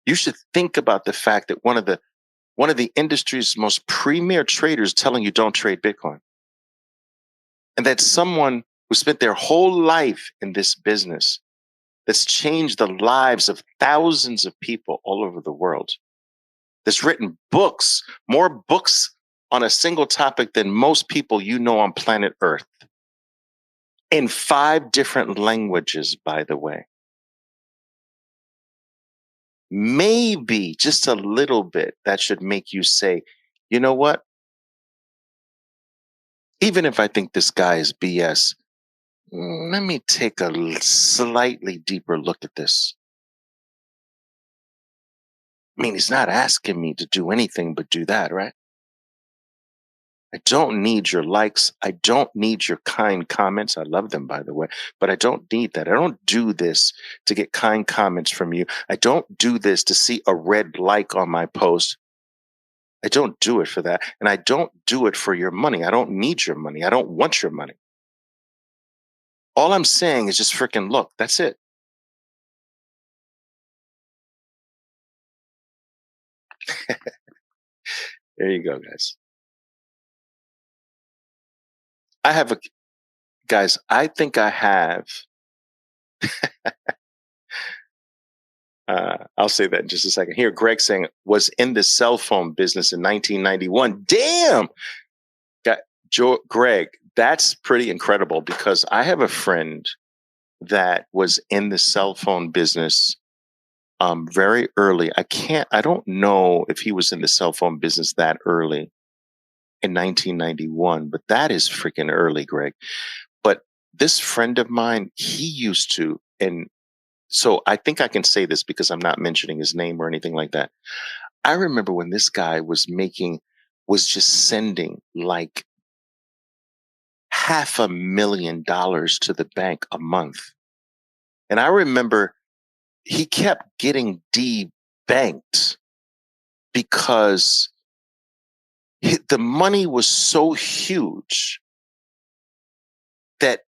You should think about the fact that one of the industry's most premier traders telling you don't trade Bitcoin. And that someone who spent their whole life in this business, that's changed the lives of thousands of people all over the world, that's written books, more books on a single topic than most people you know on planet Earth, in 5 different languages, by the way. Maybe just a little bit that should make you say, you know what? Even if I think this guy is BS, let me take a slightly deeper look at this. I mean, he's not asking me to do anything but do that, right? I don't need your likes. I don't need your kind comments. I love them, by the way, but I don't need that. I don't do this to get kind comments from you. I don't do this to see a red like on my post. I don't do it for that. And I don't do it for your money. I don't need your money. I don't want your money. All I'm saying is just freaking look. That's it. There you go, guys. I have a guys. I think I have. I'll say that in just a second. Here, Greg saying was in the cell phone business in 1991. Damn, got Greg. That's pretty incredible because I have a friend that was in the cell phone business very early. I don't know if he was in the cell phone business that early in 1991, but that is freaking early, Greg. But this friend of mine, he used to, and so I think I can say this because I'm not mentioning his name or anything like that. I remember when this guy was just sending like $500,000 to the bank a month. And I remember he kept getting debanked because the money was so huge that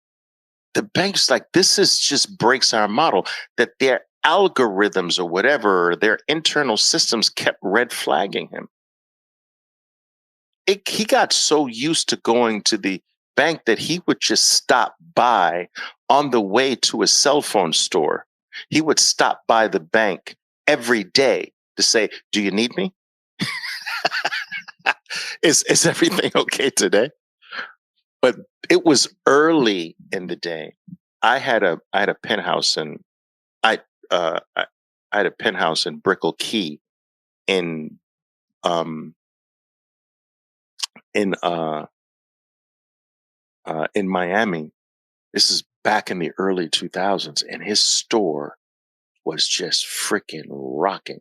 the bank's like, this is just breaks our model, that their algorithms or whatever, their internal systems kept red flagging him. He got so used to going to the bank that he would just stop by on the way to a cell phone store. He would stop by the bank every day to say, do you need me? Is everything okay today? But it was early in the day. I had a penthouse and I had a penthouse in Brickell Key in um in uh in Miami. This is back in the early 2000s, and his store was just freaking rocking.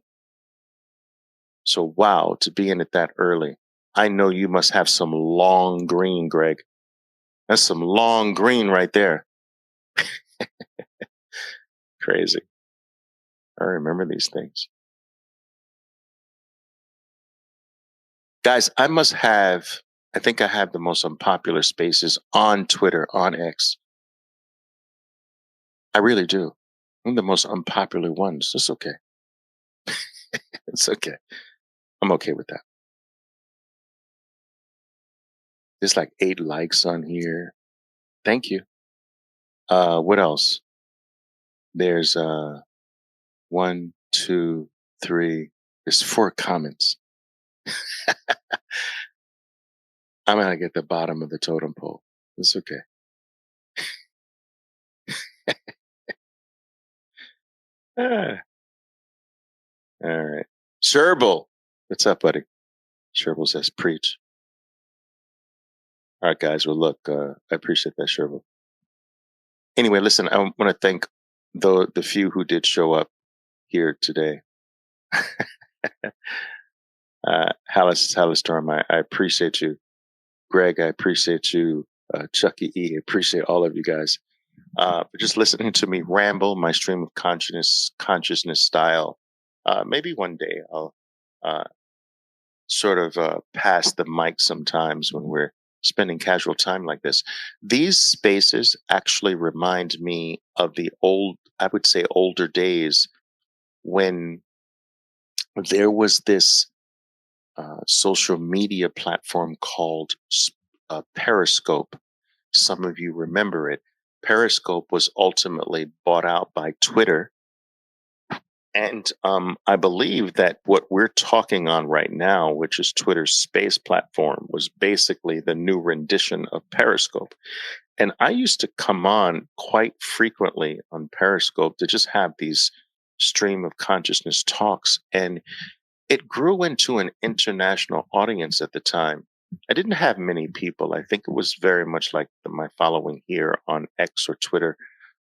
So wow, to be in it that early. I know you must have some long green, Greg. That's some long green right there. Crazy. I remember these things. Guys, I think I have the most unpopular spaces on Twitter, on X. I really do. I'm the most unpopular ones. It's okay. It's okay. I'm okay with that. There's like 8 likes on here. Thank you. What else? There's 1, 2, 3. There's 4 comments. I'm gonna get the bottom of the totem pole. It's okay. Ah, all right. Sherbil. What's up, buddy? Sherbil says preach. All right, guys. Well, look, I appreciate that, Sherbil. Anyway, listen, I want to thank the few who did show up here today. Hallistorm, I appreciate you. Greg, I appreciate you. Chucky E, I appreciate all of you guys. But just listening to me ramble, my stream of consciousness style. Maybe one day I'll uh, sort of pass the mic sometimes when we're spending casual time like this. These spaces actually remind me of I would say older days when there was this social media platform called Periscope. Some of you remember it. Periscope was ultimately bought out by Twitter. And I believe that what we're talking on right now, which is Twitter's space platform, was basically the new rendition of Periscope. And I used to come on quite frequently on Periscope to just have these stream of consciousness talks. And it grew into an international audience at the time. I didn't have many people. I think it was very much like my following here on X or Twitter,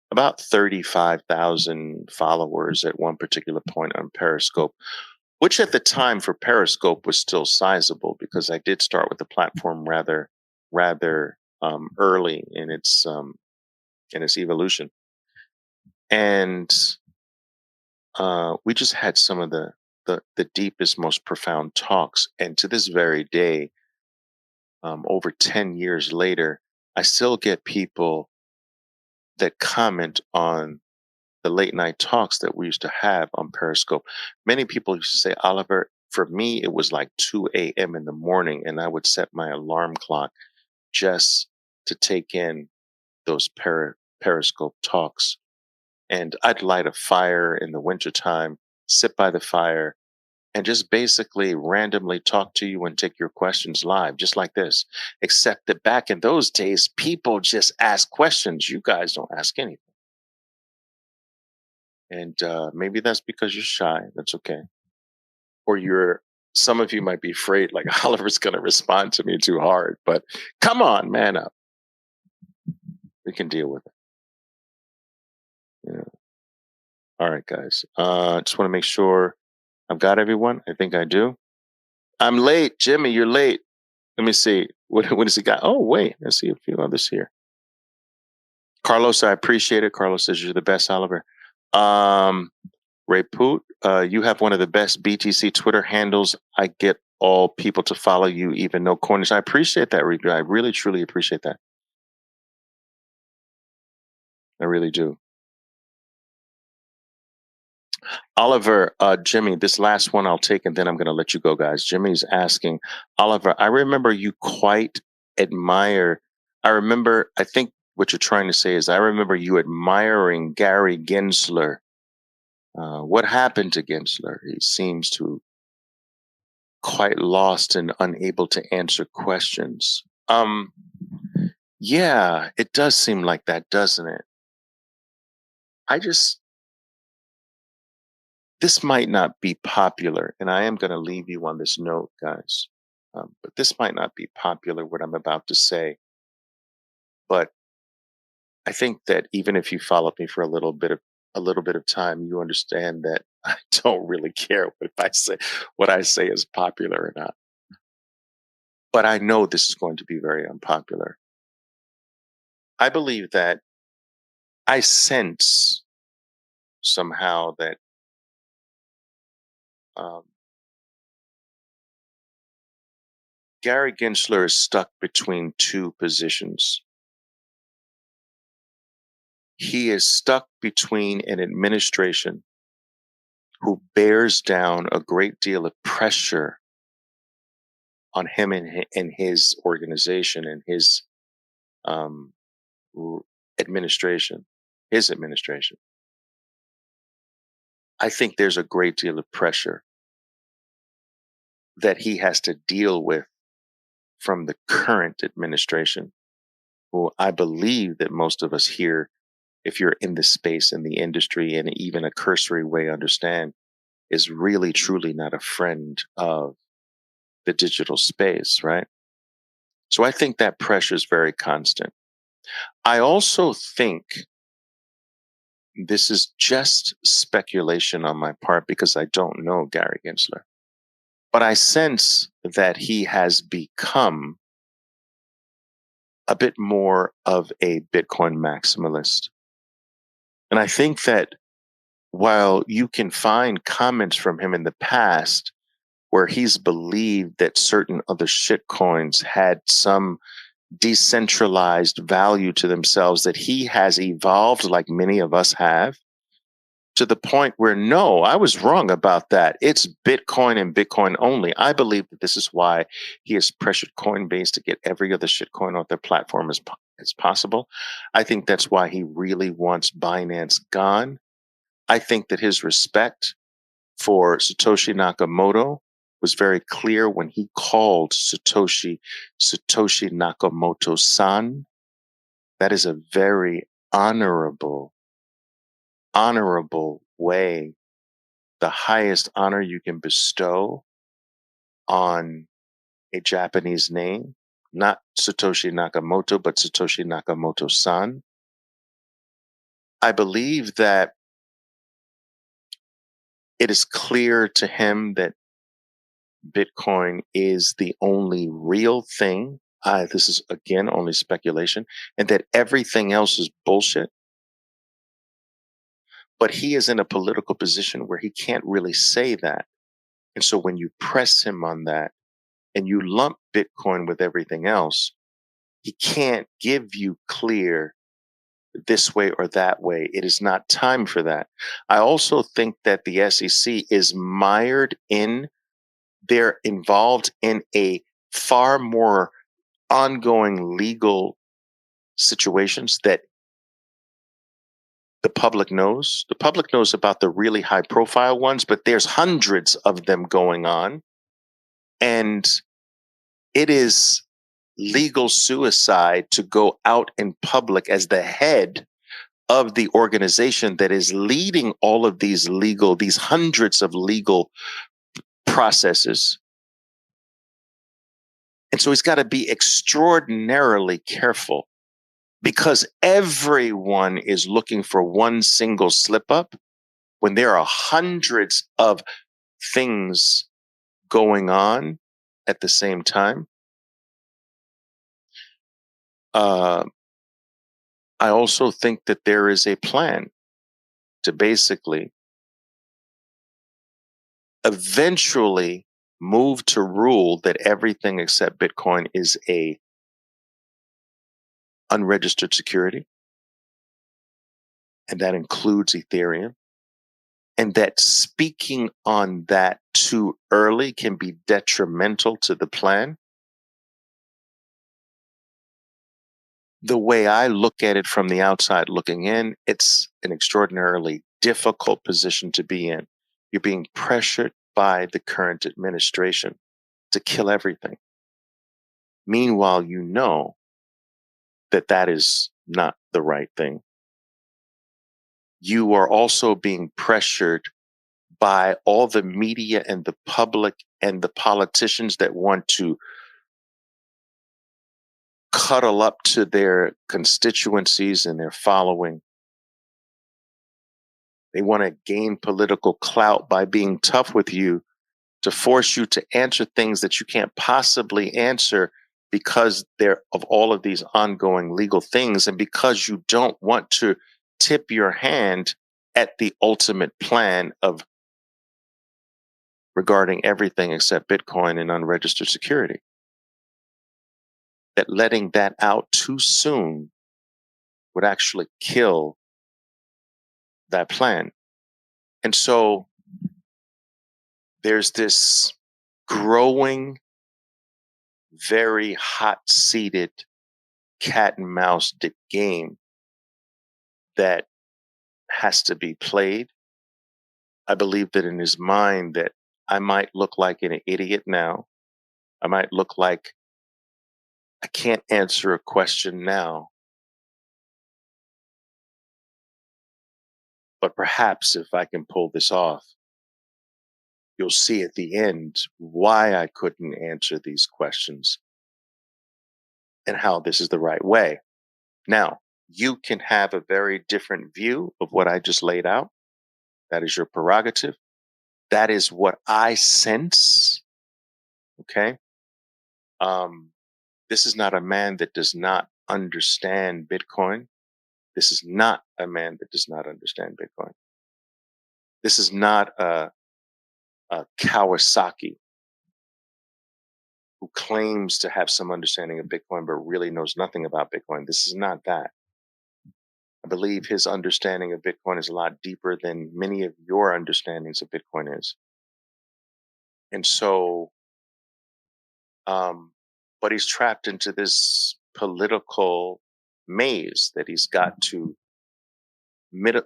about 35,000 followers at one particular point on Periscope, which at the time for Periscope was still sizable because I did start with the platform rather early in its evolution. And we just had some of the deepest, most profound talks. And to this very day, over 10 years later, I still get people that comment on the late night talks that we used to have on Periscope. Many people used to say, Oliver, For me, it was like 2 a.m. in the morning, and I would set my alarm clock just to take in those Periscope talks. And I'd light a fire in the wintertime, sit by the fire, and just basically randomly talk to you and take your questions live, just like this. Except that back in those days, people just ask questions. You guys don't ask anything. And maybe that's because you're shy. That's okay. Or some of you might be afraid, like Oliver's going to respond to me too hard. But come on, man up. We can deal with it. Yeah. All right, guys. Just want to make sure I've got everyone. I think I do. I'm late, Jimmy. You're late. Let me see. What does he got? Oh, wait. I see a few others here. Carlos, I appreciate it. Carlos says you're the best, Oliver. Ray Poot, you have one of the best BTC Twitter handles. I get all people to follow you, even no corners. I appreciate that, Review. I really, truly appreciate that. I really do. Oliver, Jimmy, this last one I'll take, and then I'm going to let you go, guys. Jimmy's asking, Oliver, I remember you quite admire. I think what you're trying to say is, I remember you admiring Gary Gensler. What happened to Gensler? He seems to quite lost and unable to answer questions. Yeah, it does seem like that, doesn't it? This might not be popular, and I am going to leave you on this note, guys. But this might not be popular, what I'm about to say. But I think that even if you followed me for a little bit of time, you understand that I don't really care what I say is popular or not. But I know this is going to be very unpopular. I believe that I sense somehow that Gary Gensler is stuck between two positions. He is stuck between an administration who bears down a great deal of pressure on him and his organization and his administration, his administration. I think there's a great deal of pressure that he has to deal with from the current administration, who I believe that most of us here, if you're in the space, in the industry, in even a cursory way, understand is really, truly not a friend of the digital space, right? So I think that pressure is very constant. I also think this is just speculation on my part because I don't know Gary Gensler, but I sense that he has become a bit more of a Bitcoin maximalist. And I think that while you can find comments from him in the past where he's believed that certain other shitcoins had some decentralized value to themselves, that he has evolved like many of us have to the point where, no, I was wrong about that. It's Bitcoin and Bitcoin only. I believe that this is why he has pressured Coinbase to get every other shitcoin off their platform as possible. I think that's why he really wants Binance gone. I think that his respect for Satoshi Nakamoto was very clear when he called Satoshi Nakamoto-san. That is a very honorable way, the highest honor you can bestow on a Japanese name, not Satoshi Nakamoto, but Satoshi Nakamoto-san. I believe that it is clear to him that Bitcoin is the only real thing. This is, again, only speculation, and that everything else is bullshit. But he is in a political position where he can't really say that. And so when you press him on that and you lump Bitcoin with everything else, he can't give you clear this way or that way. It is not time for that. I also think that the SEC is mired in they're involved in a far more ongoing legal situations that the public knows. The public knows about the really high profile ones, but there's hundreds of them going on. And it is legal suicide to go out in public as the head of the organization that is leading all of these hundreds of legal processes. And so he's got to be extraordinarily careful because everyone is looking for one single slip up when there are hundreds of things going on at the same time. I also think that there is a plan to basically eventually move to rule that everything except Bitcoin is a unregistered security. And that includes Ethereum. And that speaking on that too early can be detrimental to the plan. The way I look at it from the outside looking in, it's an extraordinarily difficult position to be in. You're being pressured by the current administration to kill everything. Meanwhile, you know that that is not the right thing. You are also being pressured by all the media and the public and the politicians that want to cuddle up to their constituencies and their following. They want to gain political clout by being tough with you to force you to answer things that you can't possibly answer because they're of all of these ongoing legal things and because you don't want to tip your hand at the ultimate plan of regarding everything except Bitcoin and unregistered security. That letting that out too soon would actually kill that plan. And so there's this growing, very hot-seated cat and mouse game that has to be played. I believe that in his mind that I might look like an idiot now. I might look like I can't answer a question now. But perhaps if I can pull this off, you'll see at the end why I couldn't answer these questions and how this is the right way. Now, you can have a very different view of what I just laid out. That is your prerogative. That is what I sense. Okay. This is not a man that does not understand Bitcoin. This is not a man that does not understand Bitcoin. This is not a Kawasaki who claims to have some understanding of Bitcoin but really knows nothing about Bitcoin. This is not that. I believe his understanding of Bitcoin is a lot deeper than many of your understandings of Bitcoin is. And so, but he's trapped into this political maze that he's got to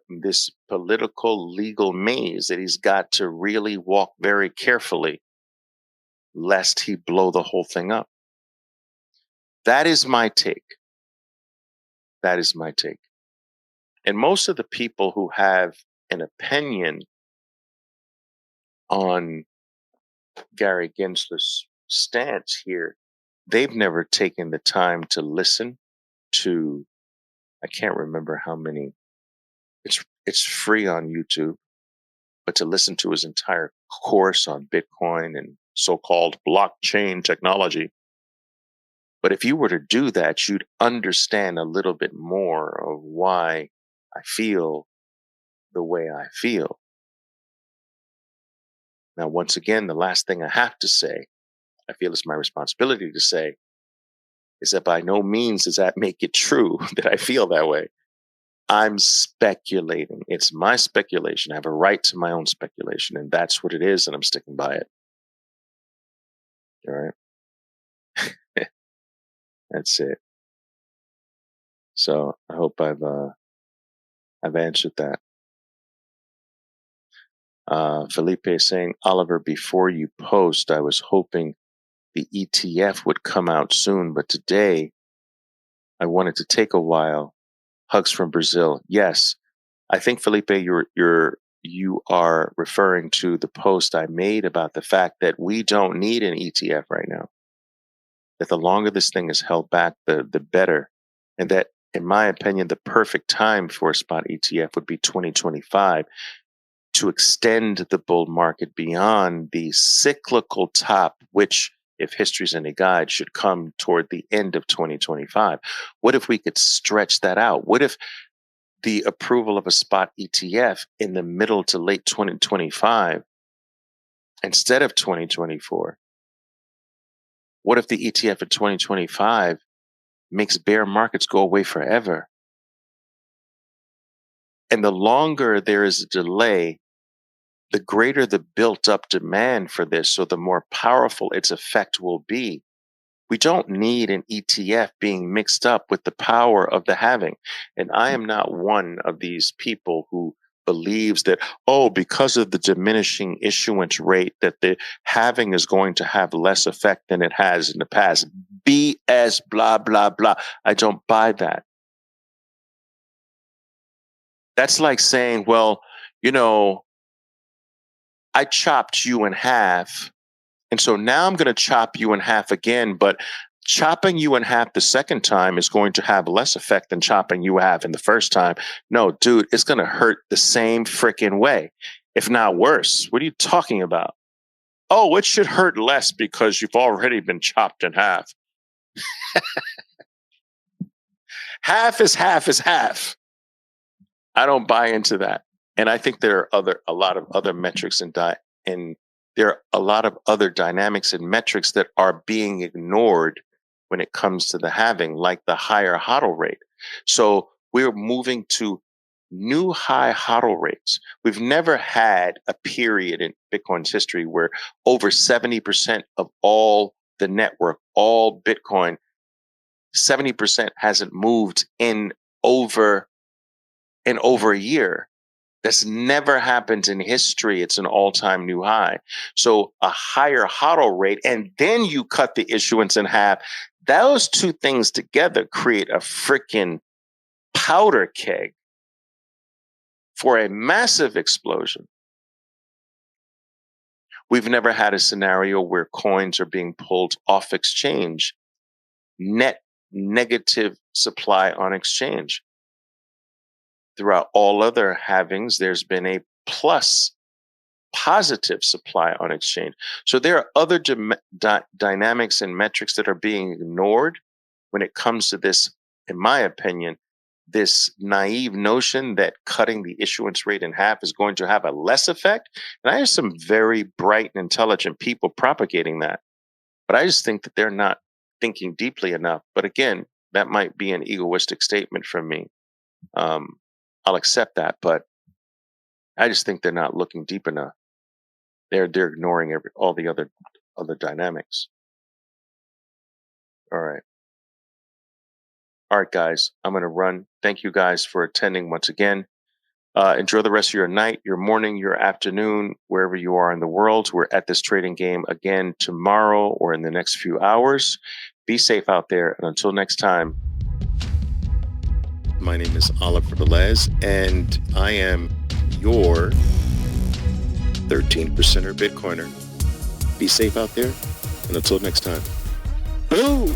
this political legal maze that he's got to really walk very carefully lest he blow the whole thing up. That is my take. That is my take. And most of the people who have an opinion on Gary Gensler's stance here, they've never taken the time to listen to, I can't remember how many, it's free on YouTube, but to listen to his entire course on Bitcoin and so-called blockchain technology. But if you were to do that, you'd understand a little bit more of why I feel the way I feel. Now, once again, the last thing I have to say, I feel it's my responsibility to say, is that by no means does that make it true that I feel that way. I'm speculating. It's my speculation. I have a right to my own speculation, and that's what it is, and I'm sticking by it. All right. That's it. So I hope I've answered that. Felipe is saying, Oliver, before you post, I was hoping the ETF would come out soon, but today I wanted to take a while. Hugs from Brazil. Yes, I think Felipe, you are referring to the post I made about the fact that we don't need an ETF right now. That the longer this thing is held back, the better, and that, in my opinion, the perfect time for a spot ETF would be 2025 to extend the bull market beyond the cyclical top, which, if history's any guide, should come toward the end of 2025. What if we could stretch that out? What if the approval of a spot ETF in the middle to late 2025 instead of 2024? What if the ETF in 2025 makes bear markets go away forever? And the longer there is a delay, the greater the built up demand for this, so the more powerful its effect will be. We don't need an ETF being mixed up with the power of the halving. And I am not one of these people who believes that, oh, because of the diminishing issuance rate, that the halving is going to have less effect than it has in the past. BS, blah, blah, blah. I don't buy that. That's like saying, well, I chopped you in half, and so now I'm going to chop you in half again, but chopping you in half the second time is going to have less effect than chopping you in half in the first time. No, dude, it's going to hurt the same freaking way, if not worse. What are you talking about? Oh, it should hurt less because you've already been chopped in half. Half is half is half. I don't buy into that. And I think there are a lot of other metrics and there are a lot of other dynamics and metrics that are being ignored when it comes to the halving, like the higher HODL rate. So we're moving to new high HODL rates. We've never had a period in Bitcoin's history where over 70% of all the network, all Bitcoin, 70% hasn't moved in over a year. That's never happened in history. It's an all-time new high. So a higher HODL rate, and then you cut the issuance in half. Those two things together create a freaking powder keg for a massive explosion. We've never had a scenario where coins are being pulled off exchange. Net negative supply on exchange. Throughout all other halvings, there's been a positive supply on exchange. So there are other dynamics and metrics that are being ignored when it comes to this, in my opinion, this naive notion that cutting the issuance rate in half is going to have a less effect. And I have some very bright and intelligent people propagating that. But I just think that they're not thinking deeply enough. But again, that might be an egoistic statement from me. I'll accept that, but I just think they're not looking deep enough. They're ignoring all the other dynamics. All right, guys, I'm going to run. Thank you guys for attending once again. Enjoy the rest of your night, your morning, your afternoon, wherever you are in the world. We're at this trading game again tomorrow or in the next few hours. Be safe out there, and until next time. My name is Oliver Velez, and I am your 13%er Bitcoiner. Be safe out there, and until next time. Boom!